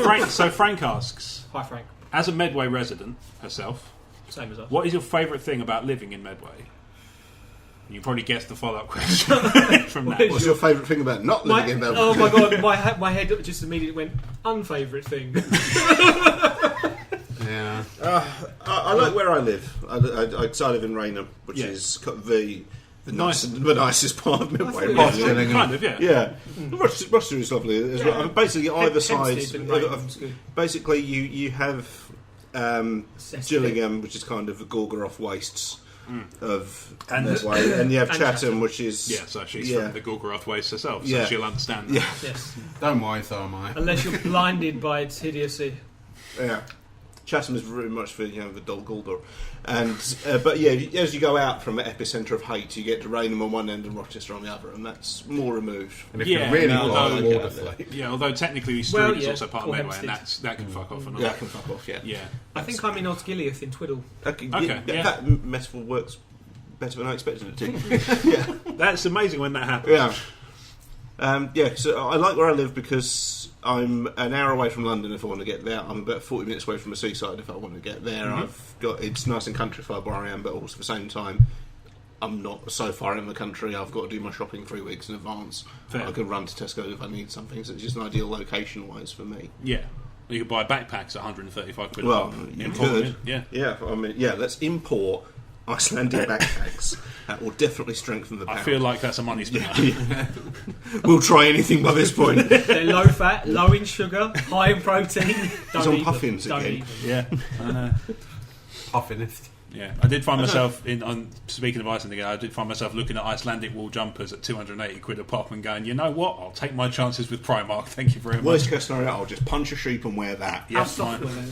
Frank asks, Hi, Frank. as a Medway resident herself, Same as us. what is your favourite thing about living in Medway? You probably guessed the follow-up question from that. What's your favourite thing about not living in Melbourne? Oh my god, my head just immediately went, unfavourite thing. Yeah. I like where I live. I live in Raynham, which is the nicest part of Medway. Really. Kind of, yeah. Yeah, Rochester is lovely as well. I mean, basically, either side. Basically, you have Gillingham, which is kind of the Gorgoroth wastes of Medway, and you have Chatham, which is so she's from the Gorgoroth wastes herself, so she'll understand that. Yeah. Yes. Don't worry, so am I. Unless you're blinded by its idiocy. Yeah. Chatham is very much for the Dol Guldur, and but as you go out from the epicentre of hate, you get to Raynham on one end and Rochester on the other, and that's more removed. And if you're really although technically Strood is also part of Medway, and that can fuck off. That can fuck off. Yeah. I think I'm in Osgiliath in Twiddle. That metaphor works better than I expected it to. Yeah, that's amazing when that happens. Yeah. So I like where I live because I'm an hour away from London if I want to get there. I'm about 40 minutes away from the seaside if I want to get there. It's nice and countrified where I am, but also at the same time, I'm not so far in the country. I've got to do my shopping 3 weeks in advance. I can run to Tesco if I need something, so it's just an ideal location-wise for me. Yeah. You could buy backpacks at 135 quid. Well, you could. Yeah. I mean, let's import Icelandic backpacks. That will definitely strengthen the pound. I feel like that's a money spinner. We'll try anything by this point. They're low fat, low in sugar, high in protein. It's on puffins again. Yeah. Puffinist. Yeah, I did find myself speaking of Iceland again, I did find myself looking at Icelandic wool jumpers at 280 quid a pop and going, you know what, I'll take my chances with Primark, thank you very much. Worst case scenario, I'll just punch a sheep and wear that. How soft were they?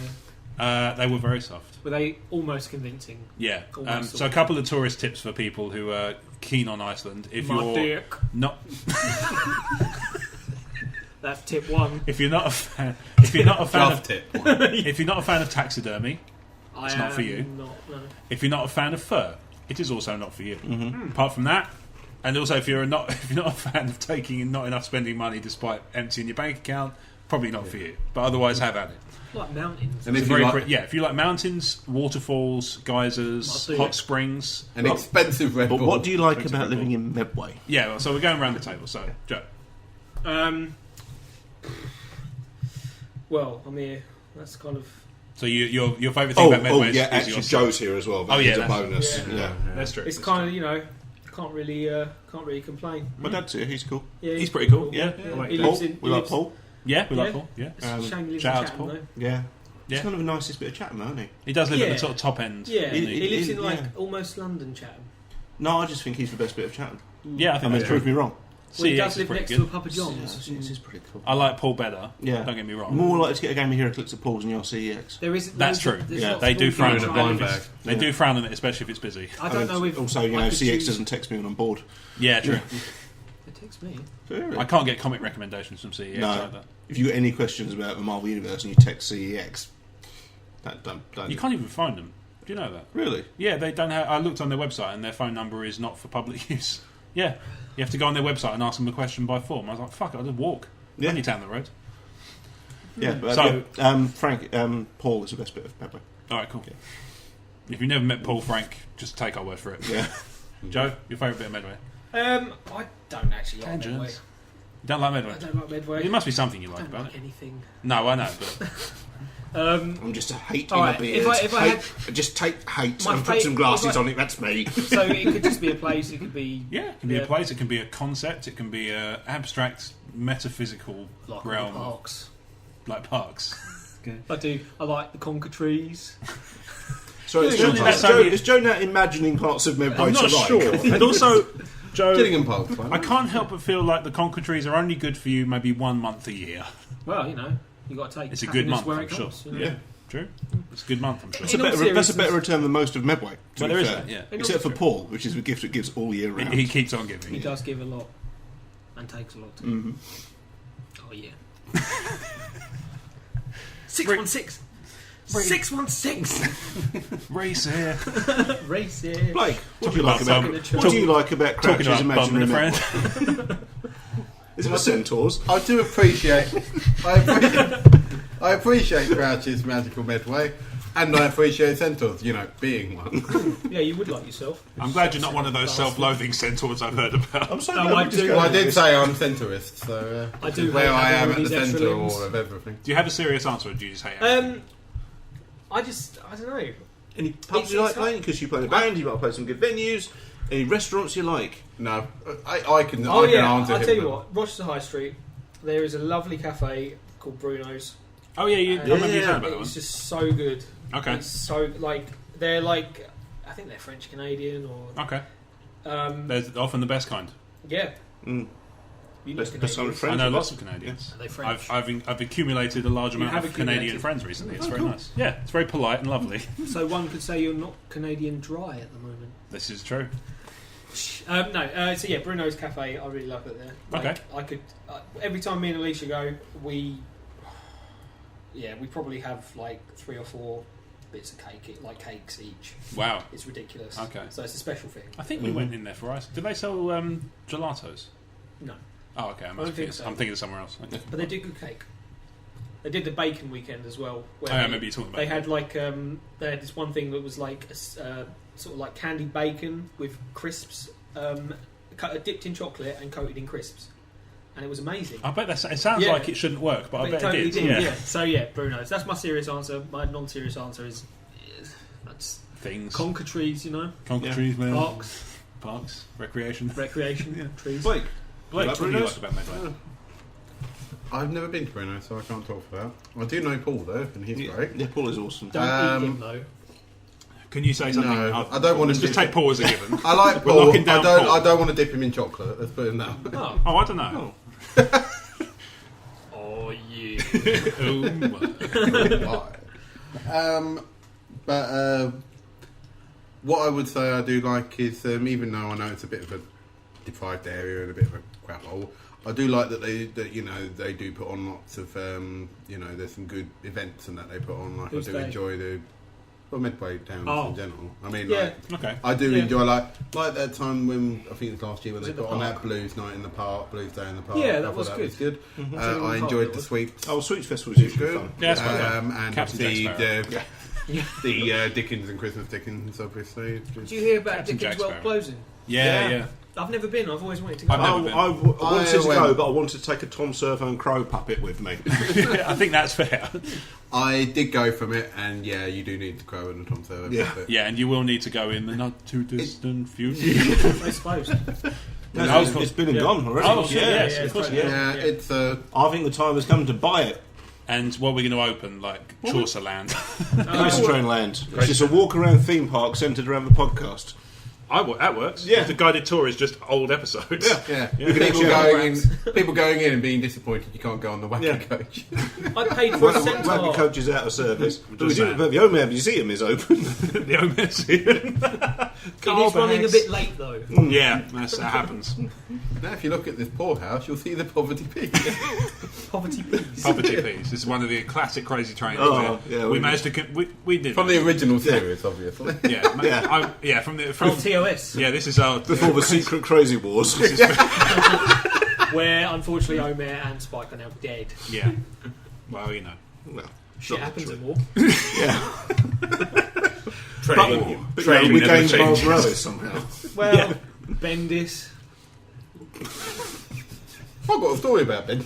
They were very soft. Were they almost convincing? Yeah. So a couple of tourist tips for people who are keen on Iceland. If you're not, that's tip one. If you're not a fan of taxidermy, it's not for you. No. If you're not a fan of fur, it is also not for you. Apart from that, and also if you're not a fan of taking not enough spending money despite emptying your bank account, probably not for you. But otherwise, have at it. Like mountains. And if you like mountains, waterfalls, geysers, hot springs, and expensive Red Bull. But what do you like about living in Medway? Yeah, so we're going around the table. So, Joe. Well, I'm here. That's kind of. So your favourite thing about Medway is actually Joe's here as well. It's a bonus. Yeah. That's true. It's kind of can't really complain. My dad's here. He's cool. Yeah, he's pretty cool. Yeah. He lives in. We like Paul. Yeah, we like Paul. Yeah. It's a shame he lives shout in out to Chatham, Paul. though. Yeah. Yeah. He's kind of the nicest bit of Chatham, isn't he? He does live at the sort of top end. Yeah, he lives in yeah. almost London Chatham. No, I just think he's the best bit of Chatham. Yeah, I think prove me wrong. Well, he does live next to a Papa John's. This is pretty cool. I like Paul better. Yeah. Don't get me wrong. More likely to get a game of HeroClix at Paul's and your CEX. That's true. They do frown on it. They do frown on it, especially if it's busy. I don't know if... Also, CX doesn't text me when I'm bored. Yeah, true. It texts me. I can't get comic recommendations from CEX like that. If you've got any questions about the Marvel Universe and you text CEX, don't. You can't even find them. Do you know that? Really? Yeah, they don't have... I looked on their website and their phone number is not for public use. Yeah. You have to go on their website and ask them a question by form. I was like, fuck it, I'll just walk. Yeah. Only down the road. Yeah. Frank, Paul is the best bit of Medway. Alright, cool. Yeah. If you've never met Paul Frank, just take our word for it. Yeah. Joe, your favourite bit of Medway? I don't actually like Medway. You don't like Medway? I don't like Medway. There must be something you like about it. I don't like anything. No, I know, but... I'm just a hate in right, a beard. Just take hate and put some glasses on it, that's me. So it could just be a place, it could be... Yeah, it can be a place, it can be a concept, it can be an abstract, metaphysical realm. Parks. Like parks. Okay. I like the conker trees. So is Joe now imagining parts of Medway? I'm not sure. And also, Joe, I can't help but feel like the conker trees are only good for you maybe 1 month a year. Well, you got to take. It's a good month, where I'm it sure. comes, Yeah, true. It's a good month, I'm sure. That's a better return than most of Medway. Well, there is that, yeah. Except for Paul, which is the gift that gives all year round. He keeps on giving. He does give a lot, and takes a lot too. Mm-hmm. Oh yeah. 616. 616. Race here. Race here. Blake, what do you like about Crouch's Imaginary Medway? Is it the centaurs? I do appreciate. I appreciate Crouch's Magical Medway. And I appreciate centaurs, being one. Yeah, you would like yourself. I'm glad you're not one of those self-loathing centaurs I've heard about. I'm so No, glad I we just do. go Well, I with did this. say I'm centaurist, so I do where hate I having am all at the these extra centre limbs. of everything. Do you have a serious answer, or do you just hate it? I don't know. Any pubs you It's like playing? Because you play in a band, you might play some good venues. Any restaurants you like? No, I can Oh yeah, answer I'll him tell you now. what. Rochester High Street, there is a lovely cafe called Bruno's. Oh yeah, I remember you Yeah. saying about that one. It's just so good. Okay. It's so they're like I think they're French Canadian or Okay. They're often the best kind. yeah. Mm. You know Best kind of Canadians. French. I know lots of Canadians. Are they French? I've accumulated a large amount have of Canadian accumulated. friends recently. It's very nice. Yeah, it's very polite and lovely. So one could say you're not Canadian dry at the moment. This is true. No, so yeah, Bruno's Cafe. I really love it there. Okay. I could every time me and Alicia go, we probably have like 3 or 4 bits of cake, like cakes each. Wow. It's ridiculous. Okay. So it's a special thing. I think we went in there for ice. Did they sell gelatos? No, Oh, okay. don't think so. I'm thinking of somewhere else. Okay. but they did good cake. They did the bacon weekend as well. Where Oh, yeah, maybe you're talking about they it. had like they had this one thing that was like sort of like candied bacon with crisps, dipped in chocolate and coated in crisps, and it was amazing. I bet it sounds Yeah. like it shouldn't work, but I But bet it totally it did. did. Yeah. So yeah, Bruno's. That's my serious answer. My non-serious answer is that's Things. conker trees. Concrete Yeah. trees, man. Parks, Recreation. recreation trees. Blake, Blake, Like what do you Bruno's? like about Medway? I've never been to Bruno, so I can't talk for that. I do know Paul though, and he's great. Yeah, Paul is awesome. Don't eat him though. Can you say something? No, I don't want Let's to just dip- take Paul as a given. I like We're Paul. locking down Paul. I don't want to dip him in chocolate. Let's put him that way. Oh, Oh, I don't know. oh yeah. But what I would say I do like is, even though I know it's a bit of a deprived area and a bit of a crap hole, I do like that they do put on lots of there's some good events and that they put on. Like Who's I do they? enjoy the Medway towns Oh. in general. I mean, Yeah. Okay. I do Yeah. enjoy like that time when I think it was last year when Was they it the put on that park? Blues night in the park, Blues Day in the park. Yeah, I that thought was good. Was good. in I the enjoyed park, the it sweeps. Oh, Sweets Festival is usually Good. fun. Yeah, it's quite fun. And Captain Jack obviously Sparrow. the Dickens and Christmas Dickens, obviously. Did you hear about Captain Dickens Jack World Sparrow. closing? Yeah. I've never been. I've always wanted to go. I've never been. I wanted to went- go, but I wanted to take a Tom Servo Crow puppet with me. I think that's fair. I did go from it, and yeah, you do need the Crow and the Tom Servo. Yeah. But Yeah, and you will need to go in the not too distant future. I suppose. No, it's been and Yeah. gone already. Oh, shit, yes, of course. totally. yeah, it's I think the time has come to buy it. And what we're going to open, like Chaucer Land. Crazy Train Land. It's just a walk around theme park centred around the podcast. That works. Yeah. The guided tour is just old episodes. yeah. Yeah. People going in and being disappointed you can't go on the wagon Yeah. coach. I paid for a Wagon centaur. coach is out of service. But we just do, saying. but the Omea Museum is open. The Ometsian. It is running a bit late though. Yeah, that happens. Now, if you look at this poorhouse, you'll see the poverty pig. Poverty peas. Poverty Peas. This is one of the classic crazy trains. Oh, yeah, we we- managed to. We did From the original series, obviously. Yeah, Yeah. from TOS. yeah. This is our Before the secret Crazy Wars. Where unfortunately Omer and Spike are now dead. Yeah. Well, you know. Well, Shit not happens true. in war. Yeah. Training. But Training we never gained Miles changes. Morales somehow. Well, Bendis. I've got a story about Ben.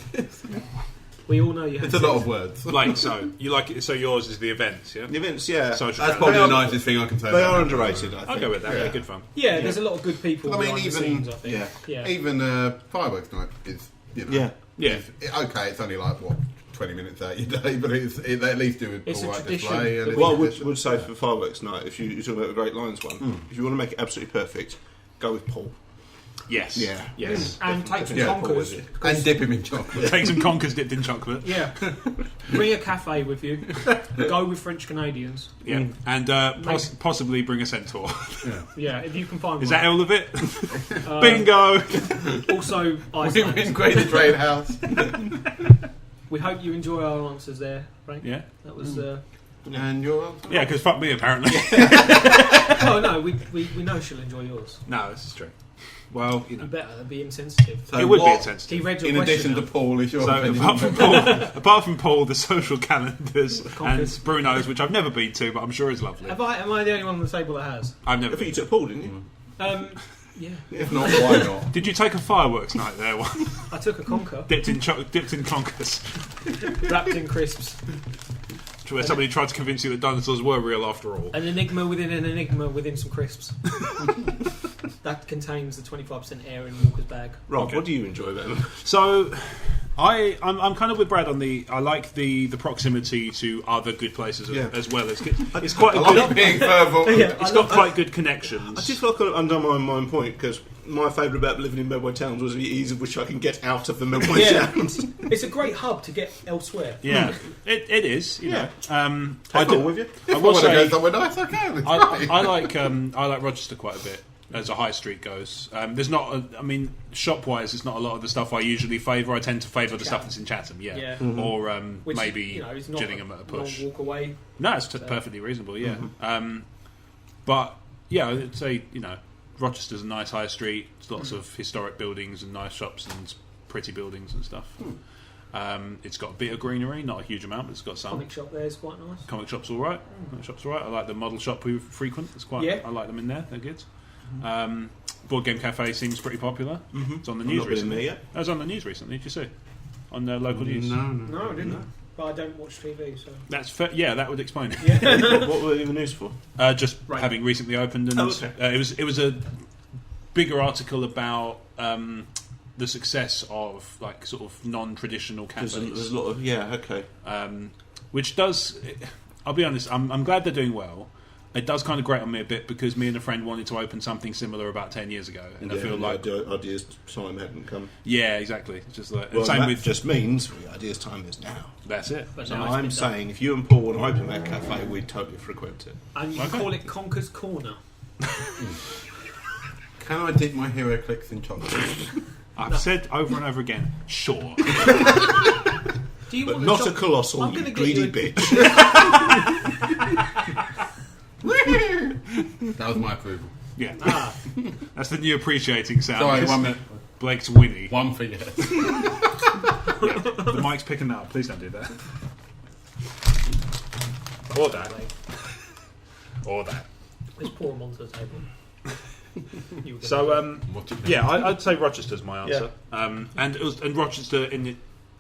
We all know you have It's a lot of words. Like so, you like it. So yours is the events, yeah. The events, yeah. Social That's travel. probably They the are- nicest thing I can say. They about are that. underrated, I think. I'll go with that. Yeah. Yeah, good fun. Yeah, there's a lot of good people I mean, behind the even- scenes, I think. yeah. Yeah. Even fireworks night is, Yeah. Yeah. okay, it's only like, 20 minutes out your day, but they at least do It's a a alright tradition display. that And we- Well, I would say for fireworks night, if you're talking about the Great Lines one, if you want to make it absolutely perfect, go with Paul. Yes. Yeah. Yes. And take some Yeah, Paul was conkers. it. and dip him in chocolate. Take some conkers dipped in chocolate. Yeah. Bring a cafe with you. Go with French Canadians. Yeah. And possibly bring a centaur. Yeah, if you can find Is one. that all of it? Bingo. Also, We've been Iceland. Crazy Trade House. We hope you enjoy our answers there, Frank. Yeah. That was. And you're Yeah, because fuck me apparently. Oh no, we know she'll enjoy yours. No, this is true. Well, You better be insensitive. So it would be what, insensitive. He read your in question addition to out. Paul, is your So opinion? apart from Paul, the social calendars Conkers. and Bruno's, which I've never been to, but I'm sure is lovely. Am I the only one on the table that has? I've I never. think you Been. took Paul, didn't you? Yeah. If not, why not? Did you take a fireworks night there? I took a conker, dipped in conkers, wrapped in crisps. where somebody tried to convince you that dinosaurs were real after all. An enigma within some crisps. That contains the 25% air in Walker's bag. Rob, Okay. what do you enjoy then? So, I'm kind of with Brad on the. I like the proximity to other good places Yeah. as well. It's quite a I good. like being further. It's got quite good connections. I just feel like I undermine my own point because my favourite about living in Medway towns was the ease of which I can get out of the Medway Yeah. towns. It's a great hub to get elsewhere. Yeah, it is. You know. I Take do- Paul with you. I If I will want to go say somewhere nice, I can. It's I great. I like Rochester quite a bit as a high street goes. There's not. Shop wise, it's not a lot of the stuff I usually favour. I tend to favour the stuff that's in Chatham. Yeah. Yeah. Or Which, maybe is not Gillingham at a push. long walk away. No, it's perfectly reasonable, yeah. But, yeah, I'd say, Rochester's a nice high street. There's lots of historic buildings and nice shops and pretty buildings and stuff. It's got a bit of greenery, not a huge amount, but it's got some. Comic shop there is quite nice. Comic shop's all right. Comic shop's all right. I like the model shop we frequent. It's quite. Yeah. I like them in there. They're good. Board Game Cafe seems pretty popular. It's on the news not been in recently. there yet. That was on the news recently. Did you see? On the local news. No, I didn't. But I don't watch TV, so. That's fair. Yeah, that would explain it. What were you in the news for? Just Right. having recently opened, and Oh, okay. it was a bigger article about the success of like sort of non-traditional cafes, There's a lot of okay. which does. I'll be honest. I'm glad they're doing well. It does kind of grate on me a bit because me and a friend wanted to open something similar about 10 years ago, and I feel like the ideas time hadn't come. yeah, exactly. It's just like Well, same that with just means the ideas time is now. that's it. But So now it's I'm been done. saying if you and Paul want to open that cafe, we'd totally frequent it. And you Okay. call it Conker's Corner. Can I dip my hero clicks in chocolate? I've said over and over again, sure. Do you But want not the a colossal, I'm you gonna get greedy you a- bitch. That was my approval. Yeah, Ah, that's the new appreciating sound. Sorry, It's 1 minute. Blake's whinny. One for yes. The mic's picking that up. Please don't do that. Or that. Or that. let's pour them onto the table. You were gonna So, What do you yeah, I'd say Rochester's my answer. And Rochester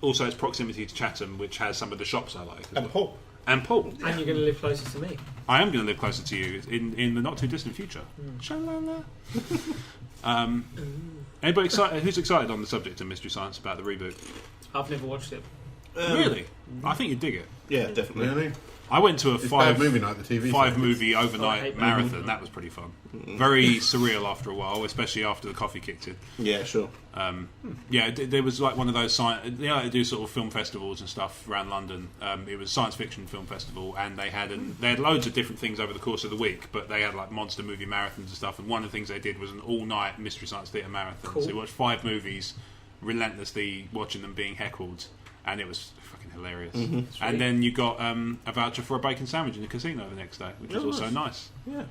also its proximity to Chatham, which has some of the shops I like. And Paul. And Paul. And you're going to live closer to me. I am going to live closer to you in the not too distant future. Shalala. Anybody excited? Who's excited on the subject of Mystery Science about the reboot? I've never watched it. Really? I think you'd dig it. Yeah, definitely. Really? I went to a It's five bad movie night, the TV five series. movie Oh, I overnight hate marathon. That was pretty fun. Very surreal after a while, especially after the coffee kicked in. Yeah, sure. Yeah, there was like one of those they like to do sort of film festivals and stuff around London. It was a science fiction film festival, and they had loads of different things over the course of the week. But they had like monster movie marathons and stuff. And one of the things they did was an all-night Mystery Science Theatre marathon. Cool. So you watched 5 movies, relentlessly watching them being heckled, and it was fucking hilarious. And then you got a voucher for a bacon sandwich in the casino the next day, which was also nice. Yeah.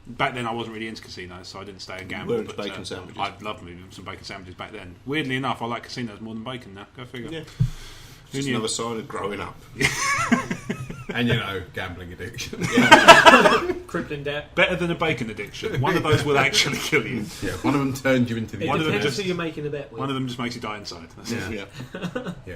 Back then, I wasn't really into casinos, so I didn't stay and gamble. We're into but, bacon sandwiches. I loved moving some bacon sandwiches back then. Weirdly enough, I like casinos more than bacon now. Go figure. Yeah. Who Just knew? another sign of growing up. And gambling addiction. Crippling debt. Better than a bacon addiction. One of those will actually kill you. Yeah, one of them turned you into the It One of them depends just- who you're making a bet with. One of them just makes you die inside. That's it. Yeah. Yeah. Yeah.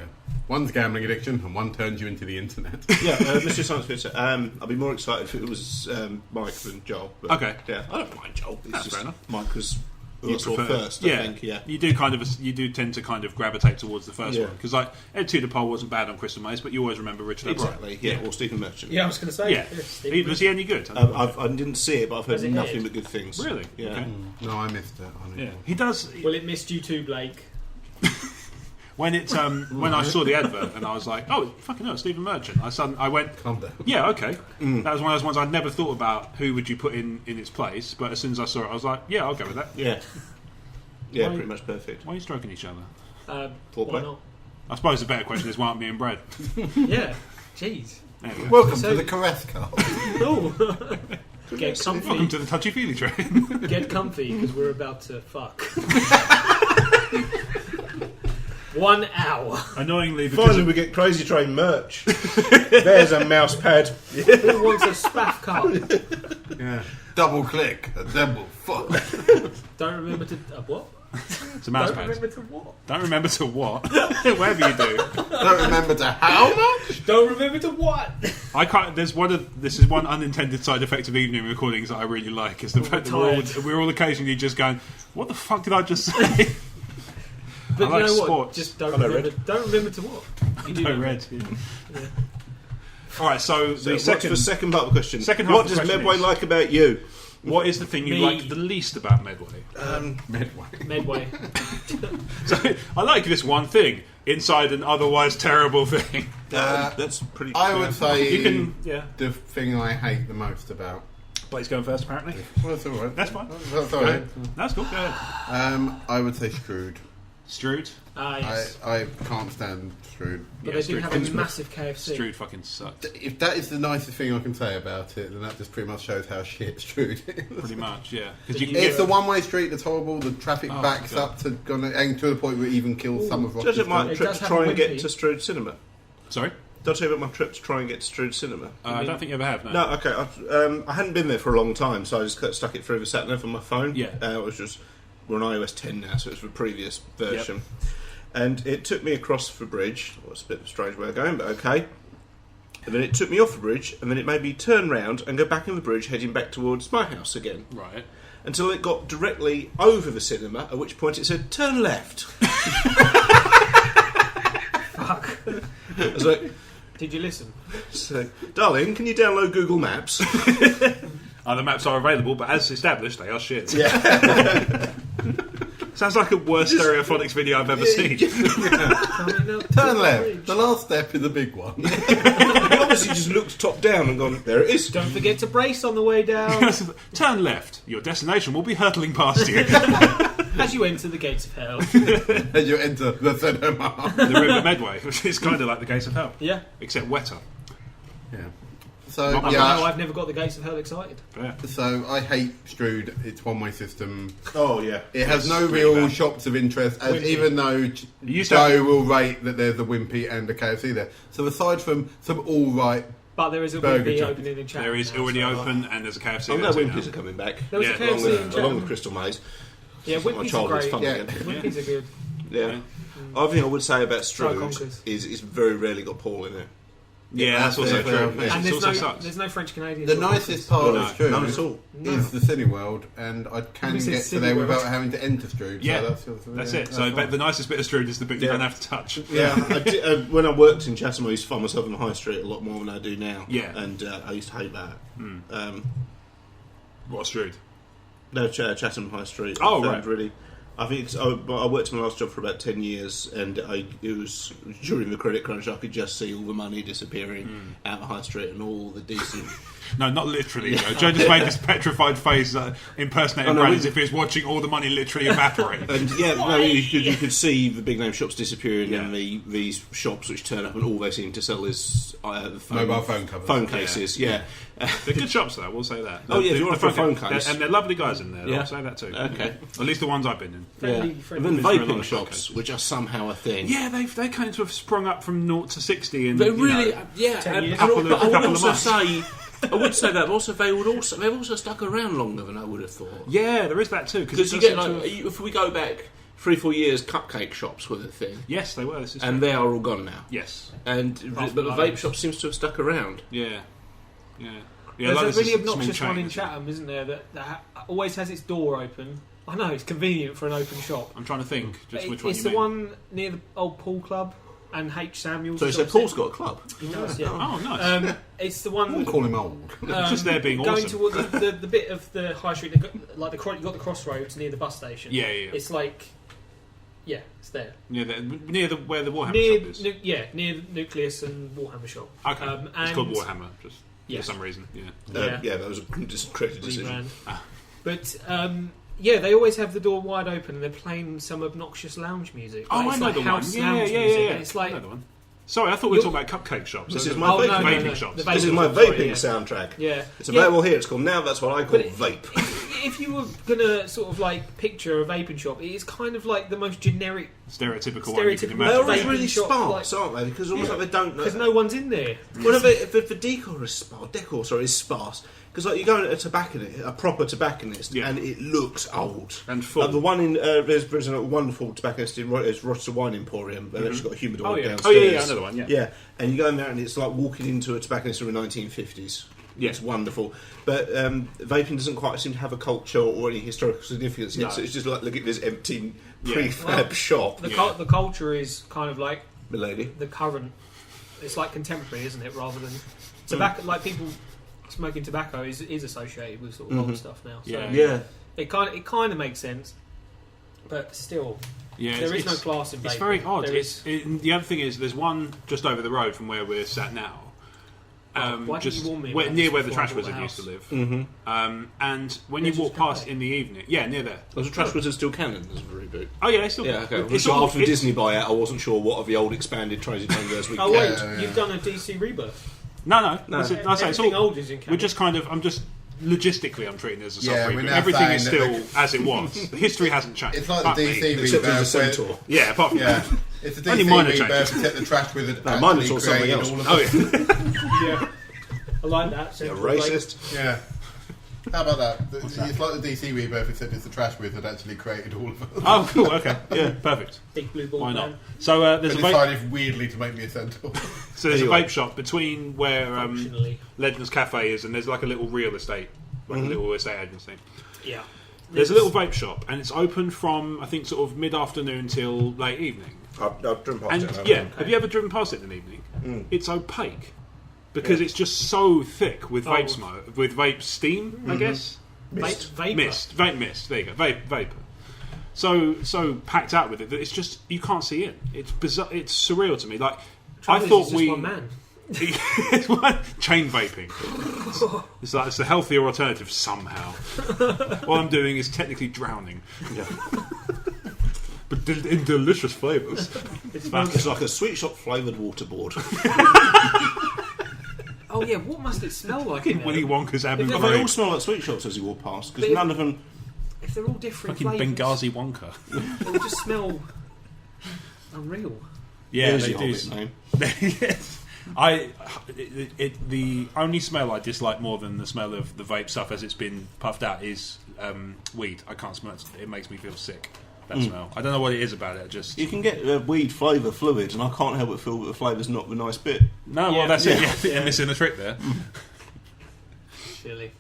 One's gambling addiction and one turns you into the internet. Yeah, Mr. Science Fiction. I'd be more excited if it was Mike than Joel. But, Okay. Yeah, I don't mind Joel. It's That's just fair enough. Mike was who I You saw prefer- first, I think. Yeah. You do tend to kind of gravitate towards the first Yeah. one because like Ed Tudor-Pole wasn't bad on Crystal Maze, but you always remember Richard O'Brien. Exactly. Yeah. Or Stephen Merchant. Yeah, I was going to say. Yeah. Steve Was he any good? I didn't see it, but I've heard Has it nothing aired? but good things. Really? Yeah. Okay. No, I missed it. Yeah, he does. Well, it missed you too, Blake. When it when I saw the advert and I was like, oh fucking hell, Stephen Merchant. I went, Calm down. yeah, okay. That was one of those ones I'd never thought about. Who would you put in its place? But as soon as I saw it, I was like, yeah, I'll go with that. Yeah. Yeah, Why- pretty much perfect. Why are you stroking each other? Foreplay. Why not? I suppose the better question is why aren't me and Brad? Yeah. Jeez. Anyway. Welcome So- to the caress card. Oh. Get comfy. Welcome to the touchy-feely train. Get comfy, because we're about to fuck. 1 hour. Annoyingly, because Finally, we get Crazy Train merch. There's a mouse pad. Who wants a spaff card? Yeah. Double click and then we'll fuck. Don't remember to... what? it's a mouse Don't pad. remember to what? Don't remember to what? Whatever you do. Don't remember to how much? Don't remember to what? I can't. This is one unintended side effect of evening recordings that I really like. Is the fact that we're all occasionally just going, "What the fuck did I just say?" But I like you know sport. what? Just don't remember. Don't remember to what? You do No know red. Yeah. All right. So the What's the second part of the question? Second half what of the does question Medway is- like about you? what is the thing you Me. like the least about Medway? Medway. Medway. So I like this one thing inside an otherwise terrible thing. That's pretty. I would say You can, yeah. the thing I hate the most about. Blake's going first, apparently. Well, that's all right. That's fine. That's all right. That's cool. Go ahead. I would say Strood. Strood. Yes. I can't stand Strood. But Yeah, they do Strood have fucks a me. massive KFC. Strood fucking sucks. If that is the nicest thing I can say about it, then that just pretty much shows how shit Strood is. Pretty much, yeah. Because you can It's get the one-way street that's horrible. The traffic Oh, backs God. up and to the point where it even kills some of Judge Rochester. it my It trip does to have try a and get wimpy. to Strood Cinema. Sorry. Did I tell you about my trip to try and get to Strood Cinema? I don't think you ever have. No. No, okay. I hadn't been there for a long time, so I just stuck it through the sat nav on my phone. Yeah. It was just we're on iOS 10 now, so it's the previous version. And it took me across the bridge. Well, it's a bit of a strange way of going, but okay. And then it took me off the bridge, and then it made me turn round and go back in the bridge, heading back towards my house again. Right. Until it got directly over the cinema, at which point it said, turn left. Fuck. I was like, Did you listen? so, darling, can you download Google Maps? The maps are available, but as established, they are shit. Yeah. Sounds like a worst stereophonics video I've ever seen. Turn left. The last step is a big one. He obviously just looked top down and gone, there it is. Don't forget to brace on the way down Turn left. Your destination will be hurtling past you. as you enter the gates of hell. And you enter the cinema. The River Medway, which is kind of like the Gates of Hell, Yeah. except wetter. Yeah. So Not- I yeah. know I've never got the gates of hell excited. Yeah. So I hate Strood. It's one-way system. Oh, yeah. It has no It's really real bad. shops of interest, as Wimpy. even though used to Joe have- will rate that there's a Wimpy and a KFC there. So aside from some all right, But there is a Burger Wimpy joint. opening in Chatham. There is now, already so- open, and there's a KFC. I'm glad there Wimpy's too are coming back. There was Yeah, a KFC in Along Chatham. with Crystal Maze. Yeah, It's like my Wimpy's are childhood's great. fun Yeah. again. Wimpy's are good. Yeah. Other thing I would say about Try Strood Conkers. is it's very rarely got Paul in it. Yeah, that's also Yeah, true. yeah. Yes, And it there's also no, sucks. there's no French Canadian. the nicest part No, of Strood None at all. is the Cineworld, and I can This is get to there Cineworld. without having to enter Strood. Yeah, so That's yeah, it. So fine. the nicest bit of Strood is the bit you Yeah. don't have to touch. Yeah, I did, when I worked in Chatham, I used to find myself on the high street a lot more than I do now. Yeah. And I used to hate that. What's Strood? No, Chatham High Street. Oh, I found right. Really, I think I worked my last job for about 10 years, and it was during the credit crunch. I could just see all the money disappearing out the high street and all the decent. No, not literally. Joe. Joe just made this petrified face impersonating Oh, no, Brad we- as if he was watching all the money literally evaporate. And yeah, no, you could see the big name shops disappearing, Yeah. and these shops which turn up, and all they seem to sell is the Mobile phone covers. phone cases. Yeah. They're good shops, though. We'll say that. Oh, yeah, if you want The a phone case. and they're lovely guys in there. Yeah. I'll say that too. Okay. At least the ones I've been in. Friendly, And friendly. then Been through a lot vaping of shops, cases. which are somehow a thing. Yeah, they kind of have sprung up from 0 to 60 and They really, years. and Couple of- but I would couple of also months. say, I would say that. But also, they've also stuck around longer than I would have thought. Yeah, there is that too. Because you get like, if we go back 3-4 years, cupcake shops were the thing, Yes, they were. This is and true. they are all gone now. Yes. But the vape shop seems to have stuck around. Yeah. Yeah. Yeah, There's like a this really is small obnoxious one chain, in isn't it? Chatham, isn't there? That always has its door open. I know it's convenient for an open shop. I'm trying to think just which one It's you the mean. one near the old Pool Club and H. Samuels. So you said Paul's got a club. He does, yeah. Oh, nice. It's the I one. wouldn't call him old. Just there being going awesome. towards the bit of the high street, that got, like you got the crossroads near the bus station. Yeah, yeah. It's like, yeah, it's there. Near where the Warhammer Near, shop is. near the Nucleus and Warhammer shop. Okay. And It's called Warhammer, just Yeah. for some reason. Yeah. Yeah. That was a discredited decision. rebrand. But yeah, they always have the door wide open and they're playing some obnoxious lounge music. Oh, Like, I it's know like the one. house Yeah, lounge yeah, music, yeah. and it's I like know the one. Sorry, I thought we were talking about cupcake shops. This So is the my vaping shops. This is my vaping soundtrack. Yeah. It's available here. It's called Now That's What I Call Vape. If you were gonna sort of like picture a vaping shop, it is kind of like the most generic, Stereotypical one you can They're imagine. always Vaping really shop, sparse, aren't they? Because almost like they don't. because no one's in there. Well, the decor is sparse. Is sparse. Because like you go to a tobacconist, a proper tobacconist, Yeah. and it looks old And full. the one in there's a wonderful tobacconist in Rochester Wine Emporium. They've actually got a humidor Oh, yeah. downstairs. Oh yeah, another one. Yeah. Yeah, and you go in there and it's like walking into a tobacconist from the 1950s. Yeah. It's wonderful. But vaping doesn't quite seem to have a culture or any historical significance yet, No. so it's just like, look at this empty Yeah. prefab shop. The culture is kind of like Milady. the current. It's like contemporary, isn't it? Rather than tobacco, like people smoking tobacco is associated with sort of old stuff now. So Yeah. it kind of makes sense, but still, Yeah, there is no class in vaping. It's very odd. There is- The other thing is, there's one just over the road from where we're sat now. why didn't Just you warn me where, about near this where the before I Trash bought the Wizard used to house? live. Mm-hmm. And when There's you walk just past cafe. in the evening, yeah, near there. Was the Trash Wizard still canon as a reboot? Oh yeah, they still. Yeah, okay. It's So all, after the Disney buyout, I wasn't sure what of the old expanded Crazy Train-verse we Oh wait, Yeah. you've done a DC rebirth. No. No. I say it's Everything all. old is in We're canon. just kind of. I'm just logistically. I'm treating it as a soft Yeah, we're reboot. now Everything is saying still that as it was. History hasn't changed. It's like Fuck the me. DC Except there's a rebirth. centaur. Yeah, apart from Yeah, it's the Only DC minor rebirth. changes. Except the Trash Wizard No, mine actually was something created else. all of Oh it. yeah. Yeah, I like that. You're Central Lake. racist. Yeah. How about that? It's like the DC rebirth, except it's the Trash Wizard actually created all of it. Oh cool. Okay. Yeah. Perfect. Big blue ball Why not? man. So there's But a vape. decided weirdly to make me a centaur. So there's Anyway. a vape shop between where Functionally, Legends Cafe is, and there's like a little real estate, like a little estate agency. yeah. There's a little vape shop, and it's open from I think sort of mid-afternoon till late evening. I've driven past And it. yeah, have you ever driven past it in the evening? It's opaque because it's just so thick with vape smoke, with vape steam, I guess. Vapor. Vape mist. There you go. Vapor. So packed out with it that it's just you can't see in. It's bizarre. It's surreal to me. Like I Trouble is, thought it's just we one man. it's one chain vaping. It's like it's a healthier alternative somehow. What I'm doing is technically drowning. Yeah. But in delicious flavours. It's It's like a sweet shop flavoured waterboard. Oh yeah, what must it smell like? In Willy there? Wonka's If They all Abercrombie. smell like sweet shops as you walk past because But none of them. If they're all different Fucking flavours, Benghazi Wonka. they will just smell unreal. Yeah, There's they the do. Hobbit name. Yes. The only smell I dislike more than the smell of the vape stuff as it's been puffed out is weed. I can't smell it. It makes me feel sick. That smell. I don't know what it is about it. Just You can get weed flavour fluid, and I can't help but feel that the flavour's not the nice bit. no. Yeah. Well, that's it. Yeah, you're missing the trick there. Chilly.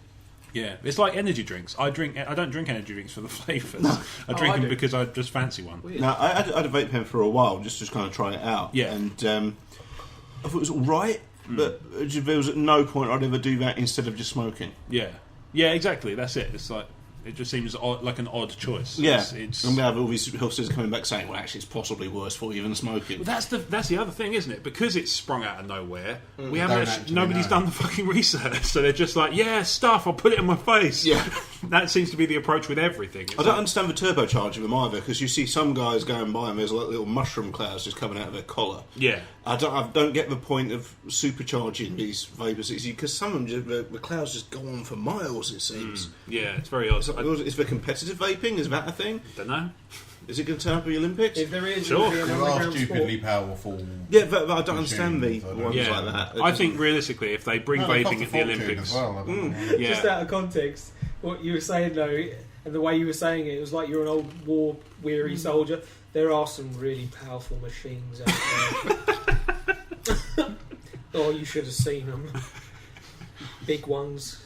Yeah, it's like energy drinks. I don't drink energy drinks for the flavours. I drink I them do. because I just fancy one. Weird. Now, I had a vape pen for a while just to kind of try it out. Yeah. And I thought it was all right, but there was at no point I'd ever do that instead of just smoking. Yeah, exactly. That's it. It's like it just seems odd, like an odd choice. Yeah. It's And we have all these health services coming back saying, well, actually, it's possibly worse for you than smoking. Well, that's the other thing, isn't it? Because it's sprung out of nowhere, we Don't haven't. actually Nobody's know. done the fucking research, so they're just like, yeah, stuff. I'll put it in my face. Yeah. That seems to be the approach with everything. It's I don't like- understand the turbocharge of them either, because you see some guys going by and there's like little mushroom clouds just coming out of their collar. Yeah, I don't get the point of supercharging these vapors because some of them the clouds just go on for miles. It seems. yeah, it's very odd. I Is there competitive vaping? Is that a thing? don't know. Is it going to turn up at the Olympics? If there is, Sure. it'll be an There are underground stupidly sport. powerful. Yeah, but I don't understand the Machines, I don't- ones Yeah, like that. I think realistically, if they bring No, they cost vaping a at the fortune Olympics, as well. I don't know. yeah, Just out of context, what you were saying though, and the way you were saying it, it was like you're an old war-weary soldier. There are some really powerful machines out there. Oh, you should have seen them. Big ones,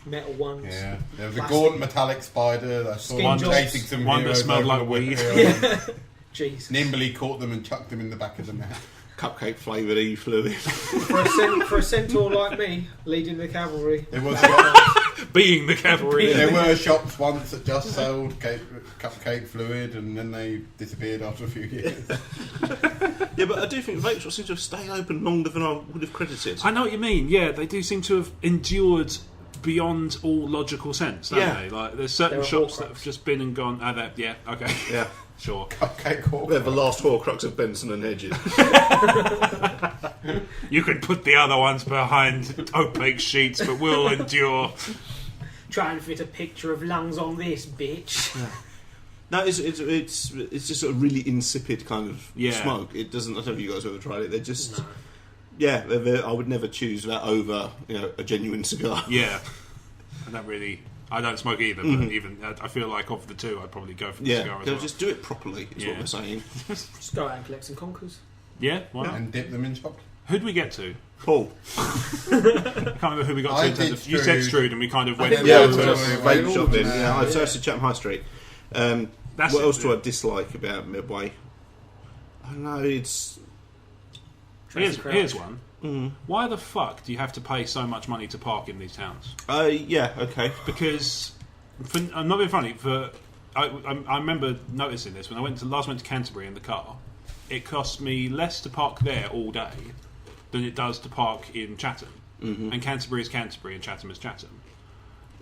metal ones. Yeah, there was a Plastic. gaunt metallic spider that saw Skin one jobs. chasing some One that heroes smelled over like the weed. hill. Jeez. Nimbly caught them and chucked them in the back of the net. cupcake flavoured e-fluid. For a centaur like me, leading the cavalry. There was shops, being the cavalry. there were shops once that just sold cupcake fluid, and then they disappeared after a few years. Yeah, but I do think vape shops seem to have stayed open longer than I would have credited. I know what you mean. Yeah, they do seem to have endured beyond all logical sense, don't Yeah. they? Like there's certain They're a shops that Horcrux. have just been and gone. Yeah, okay. Yeah. Sure. Okay, cool. They're the last Horcrux of Benson and Hedges. You can put the other ones behind opaque sheets, but we'll endure. Try and fit a picture of lungs on this, bitch. No, it's just sort of really insipid kind of Yeah. smoke. It doesn't. I don't know if you guys have ever tried it. They're just. No. Yeah, I would never choose that over a genuine cigar. Yeah. I don't smoke either, but even I feel like of the two, I'd probably go for the cigar as well. Just do it properly. Is what they're saying. Just go out and collect some conkers. Yeah, why not? And dip them in chocolate. Who'd we get to? Paul. I can't remember who we got to. In terms of, you said Strood, and we kind of went. think Yeah, we to all a vape shop then. Yeah, I first to Chatham High Street. That's what it, else do yeah. I dislike about Medway? I don't know. It's Here's one. Why the fuck do you have to pay so much money to park in these towns? yeah, okay. Because I'm not being funny. I remember noticing this when I went to Canterbury in the car. It cost me less to park there all day than it does to park in Chatham. And Canterbury is Canterbury and Chatham is Chatham.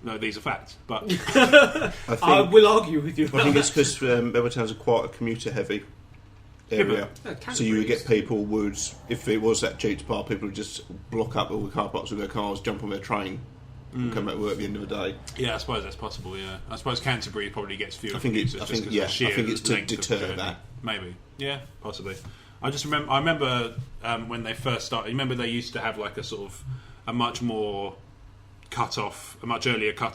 No, these are facts. But I will argue with you. I think it's because Medway Towns are quite a commuter-heavy area. So you would get people if it was that cheap to park, people would just block up all the car parks with their cars, jump on their train, and come back to work at the end of the day. yeah, I suppose that's possible. Yeah, I suppose Canterbury probably gets fewer. I think it's to length of deter journey. that. Maybe, yeah, possibly. I remember when they first started. Remember they used to have like a sort of a much earlier cut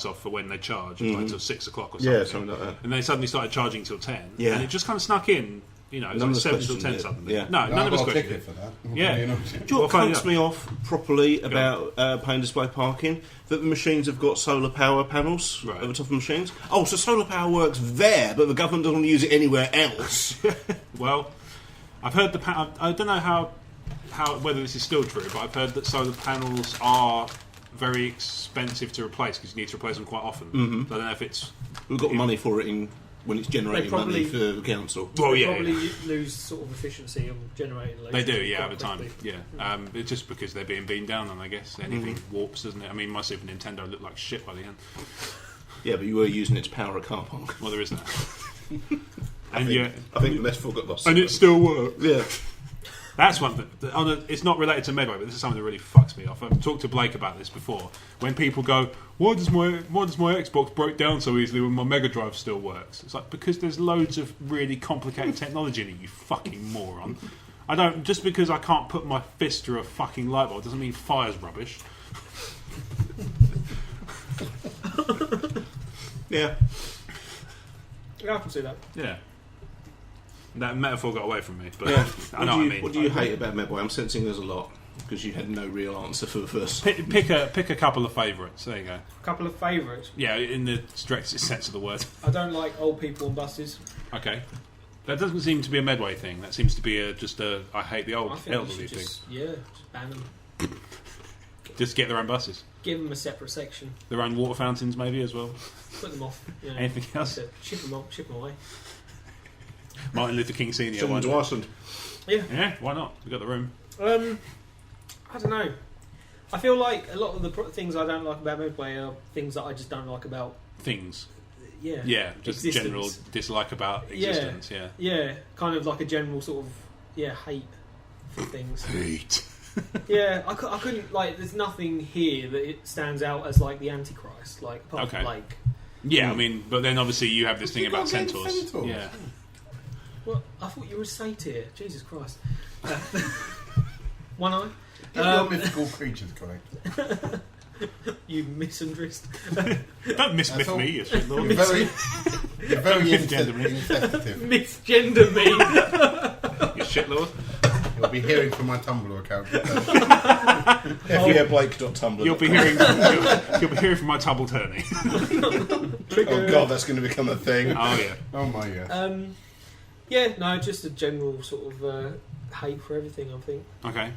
off for when they charge, like till 6 o'clock or something. Yeah, something like that. And they suddenly started charging till 10. Yeah. And it just kind of snuck in. You know, it was None like of us 7 till questioned 10 it. suddenly. Yeah. No, none of us got a questioned ticket it. for that. Yeah. You know. Do you know what Well, cunts me off properly about paying display parking? That the machines have got solar power panels Right. at the top of the machines. Oh, so solar power works there, but the government doesn't use it anywhere else. Well, I've heard I don't know how whether this is still true, but I've heard that solar panels are very expensive to replace because you need to replace them quite often. So I don't know if it's... We've got the money for it when it's generating money probably- for the council. Well, They yeah, probably lose sort of efficiency of generating they electricity. do, yeah, quite over time. quickly. Yeah, it's just because they're being beamed down on, I guess. Anything warps, doesn't it? I mean, my Super Nintendo looked like shit by the end. Yeah, but you were using it to power a car park. Well, there is that. I think the metaphor got lost. And it still works. Yeah. That's one thing. It's not related to Medway, but this is something that really fucks me off. I've talked to Blake about this before. When people go, why does my Xbox break down so easily when my Mega Drive still works? It's like, because there's loads of really complicated technology in it, you fucking moron. Just because I can't put my fist through a fucking light bulb doesn't mean fire's rubbish. Yeah. Yeah, I can see that. Yeah. That metaphor got away from me, but Yeah. I know what I mean. What do you hate about Medway? I'm sensing there's a lot because you had no real answer for the first. Pick a couple of favourites. There you go. A couple of favourites. Yeah, in the strictest sense of the word. I don't like old people on buses. Okay. That doesn't seem to be a Medway thing. That seems to be I hate the I old think you elderly should thing. just ban them. Just get their own buses. Give them a separate section. Their own water fountains, maybe, as well. Put them off. You know, Anything else? Ship them away. Martin Luther King Sr. Send them to Iceland. Yeah. Yeah, why not? We've got the room. I don't know. I feel like a lot of the things I don't like about Medway are things that I just don't like about. Things. Yeah. Yeah, just Existence. general dislike about existence, yeah. Yeah, kind of like a general sort of hate for things. Hate. Yeah, I couldn't like. There's nothing here that it stands out as like the Antichrist, like apart from, Okay. like. Yeah, I mean, but then obviously you have this thing You about got centaurs. centaurs. Yeah. Well, I thought you were a satyr. Jesus Christ. One eye. Get your mythical creatures correct. You misandrist. Don't mismyth all. me, you shit lord. You're very Misgender me. incestitive. Misgender me. You shit lord. You'll be hearing from my Tumblr account. FEAblake.tumblr. You'll be hearing from my Tumble Turney. Oh god, that's going to become a thing. Oh yeah. Oh my yeah. Yeah, no, just a general sort of hate for everything. I think. Okay.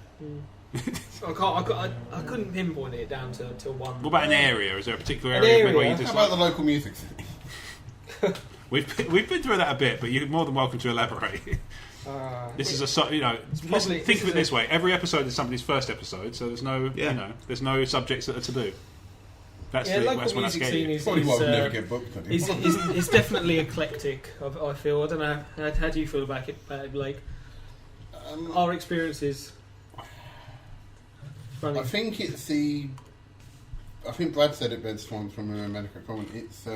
I couldn't pinpoint it down to one. What about an area? Is there a particular An area area? where you How dislike? about the local music scene? We've been through that a bit, but you're more than welcome to elaborate. This is probably- think of it this way: every episode is somebody's first episode, so there's no there's no subjects that are taboo. That's local when I music scare scene you. is Probably why we never get booked anymore. is definitely eclectic. I feel. I don't know. How do you feel about it, Blake? Our experiences. I think it's the. I think Brad said it best once from a medical comment. It's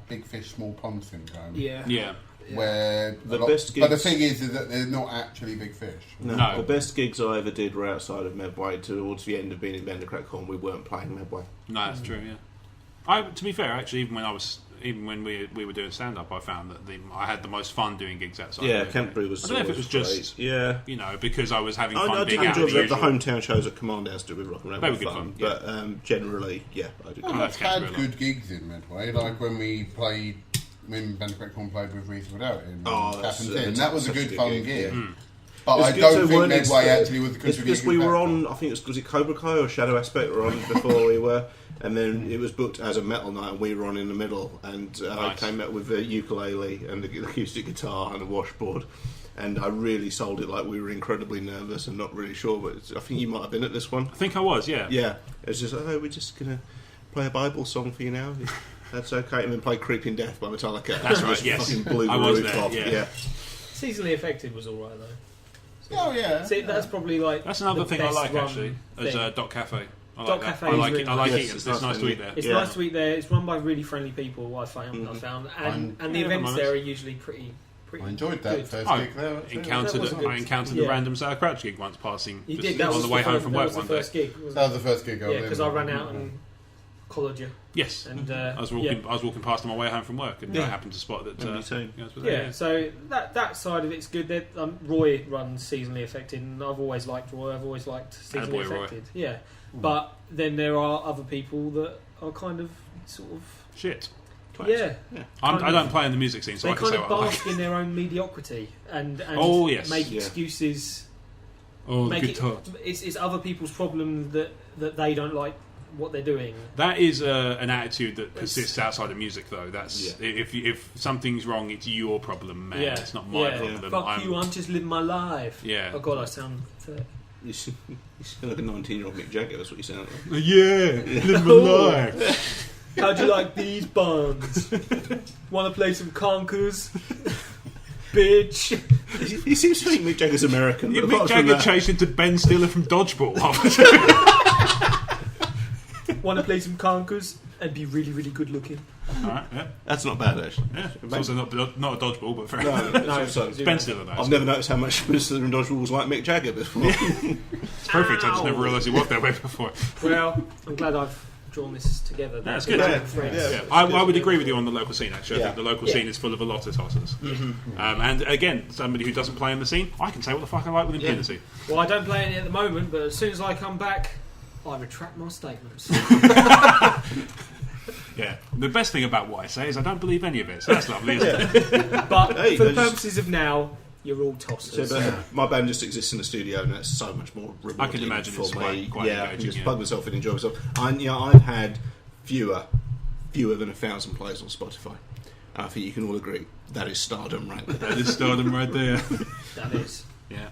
big fish, small pond syndrome. Yeah. Where The best gigs, but the thing is that they're not actually big fish. No, the best gigs I ever did were outside of Medway. Towards the end of being in Bendercrack we weren't playing Medway. No, that's true. Yeah. To be fair, actually, even when we were doing stand up, I found that I had the most fun doing gigs outside. Yeah, Canterbury was. I don't know if it was just because I was having fun I being did out enjoy of the the usual. hometown shows at Command House to be rock and roll. They were good fun, but generally, I did. I've had good gigs in Medway, like when we played. When Bendercrack played with Reese Without in Captain Tin. That was a good fun gig. Yeah. But I don't think Medway actually was the country. It's because we were on, I think was it Cobra Kai or Shadow Aspect were on before we were, and then it was booked as a metal night and we were on in the middle, and I came out with a ukulele and the acoustic guitar and a washboard, and I really sold it like we were incredibly nervous and not really sure, but I think you might have been at this one. I think I was, yeah. Yeah, it's just, we're just going to play a Bible song for you now. That's okay, and then play Creeping Death by Metallica. That's right, yes. Fucking blew I the was roof there, off. yeah. Seasonally Affected was alright though. Oh yeah. See, that's probably like That's another the thing I best like run actually, as Dot Cafe. I Dot like that. Cafe I is like really it. I like nice. it. It's nice to eat there. It's Yeah. nice to eat there. It's run by really friendly people. I found, and the events there are usually pretty. I enjoyed that good. first I gig there. That I encountered the random Sour Crouch gig once passing You just did. That on was the way home from work the one day. first gig. Wasn't That was the first gig I was in. because I ran out and collared you. Yes, And I was walking past on my way home from work, and I happened to spot that. So that side of it's good. Roy runs Seasonally Affected, and I've always liked Roy. I've always liked Seasonally Affected. Roy. Yeah, but then there are other people that are kind of sort of shit. Yeah, I don't play in the music scene, so they I can say kind of what I like. bask in their own mediocrity and make excuses. Oh, the guitar. It's other people's problem that they don't like what they're doing. That is an attitude that persists outside of music, though. That's if something's wrong, it's your problem, man. Yeah. It's not my problem. Fuck you! I'm just living my life. Yeah. Oh God, I sound. You sound like a 19-year-old Mick Jagger. That's what you sound like. Yeah, live my life. How'd you like these buns? Want to play some conkers? Bitch. He seems to think Mick Jagger's American. But Mick Jagger chased into Ben Stiller from Dodgeball. Want to play some conkers and be really, really good looking? Alright, yeah. That's not bad, actually. Yeah. It's also not a dodgeball, but fair No, Ben Stiller, though. I've never noticed how much Ben Stiller and Dodgeball was like Mick Jagger before. It's perfect. I just never realised he was that way before. Well, I'm glad I've drawn this together. That's good. Yeah. I would agree with you on the local scene, actually. I think the local scene is full of a lot of tossers. And again, somebody who doesn't play in the scene, I can say what the fuck I like with impunity. Well, I don't play any at the moment, but as soon as I come back, I retract my statements. Yeah. The best thing about what I say is I don't believe any of it, so that's lovely, isn't it? But for the purposes of now, you're all tossers. My band just exists in the studio, and that's so much more rewarding. I can imagine for it's me. quite I engaging, can just plug myself in and enjoy myself. I've had fewer than 1,000 plays on Spotify. And I think you can all agree that is stardom right there. That is stardom right there. That is. Yeah.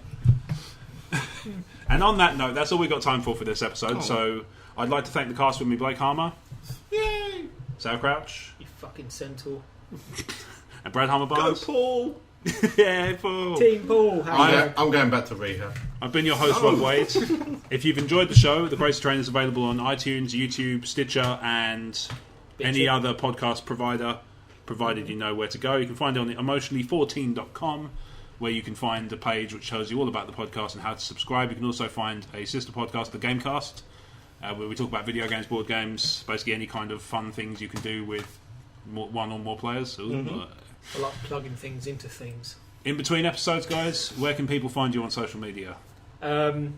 And on that note, that's all we've got time for this episode. So I'd like to thank the cast with me, Blake Harmer. Yay! Sour Crouch. You fucking centaur. And Brad Harmer Barnes. Go Paul! Yeah, Paul. Team Paul. I'm going back to rehab. I've been your host, Rob Wade. If you've enjoyed the show, The Greatest Train is available on iTunes, YouTube, Stitcher, and any other podcast provider, provided you know where to go. You can find it on emotionally14.com, where you can find a page which tells you all about the podcast and how to subscribe. You can also find a sister podcast, The Gamecast, where we talk about video games, board games, basically any kind of fun things you can do with one or more players. I like plugging things into things. In between episodes, guys, where can people find you on social media? Who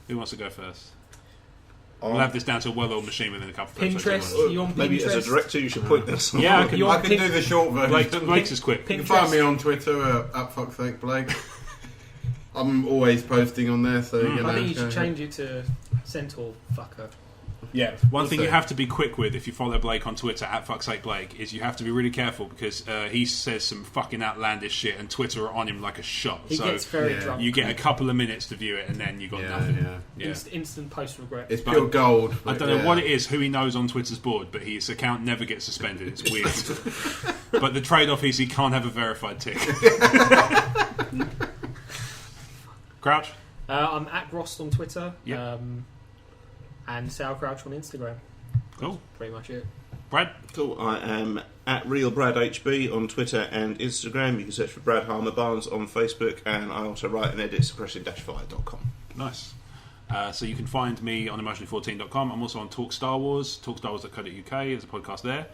wants to go first? We'll have this down to a well-oiled machine within a couple of episodes. Pinterest. You on Pinterest? Maybe as a director, you should point this. Yeah, I can do the short version. Blake's is quick. You can find me on Twitter at fucksake Blake. I'm always posting on there, so you know. I think you should change it to Centaur Fucker. Yeah, one thing you have to be quick with if you follow Blake on Twitter at @fucksakeblake is you have to be really careful because he says some fucking outlandish shit and Twitter are on him like a shot. He gets very drunk. You get a couple of minutes to view it and then you got nothing. Instant post regret. It's pure gold. I don't know what it is, who he knows on Twitter's board, but his account never gets suspended. It's weird. But the trade-off is he can't have a verified tick. Crouch? I'm at Grost on Twitter. Yep. And Sal Crouch on Instagram. Cool. That's pretty much it. Brad? Cool. I am at RealBradHB on Twitter and Instagram. You can search for Brad Harmer Barnes on Facebook, and I also write and edit suppression-fire.com. Nice. So you can find me on emotionally14.com. I'm also on Talk Star Wars, talkstarwars.co.uk. There's a podcast there.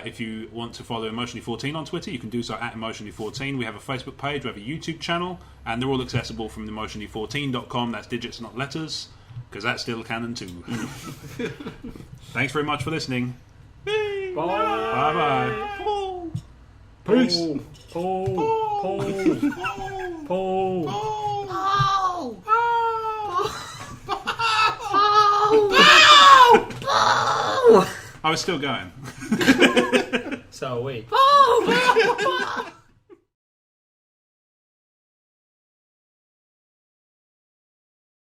If you want to follow Emotionally14 on Twitter, you can do so at Emotionally14. We have a Facebook page, we have a YouTube channel, and they're all accessible from Emotionally14.com. That's digits, not letters, because that's still canon too. Thanks very much for listening. Bye. Bye-bye. Peace. Paul. I was still going. So are we.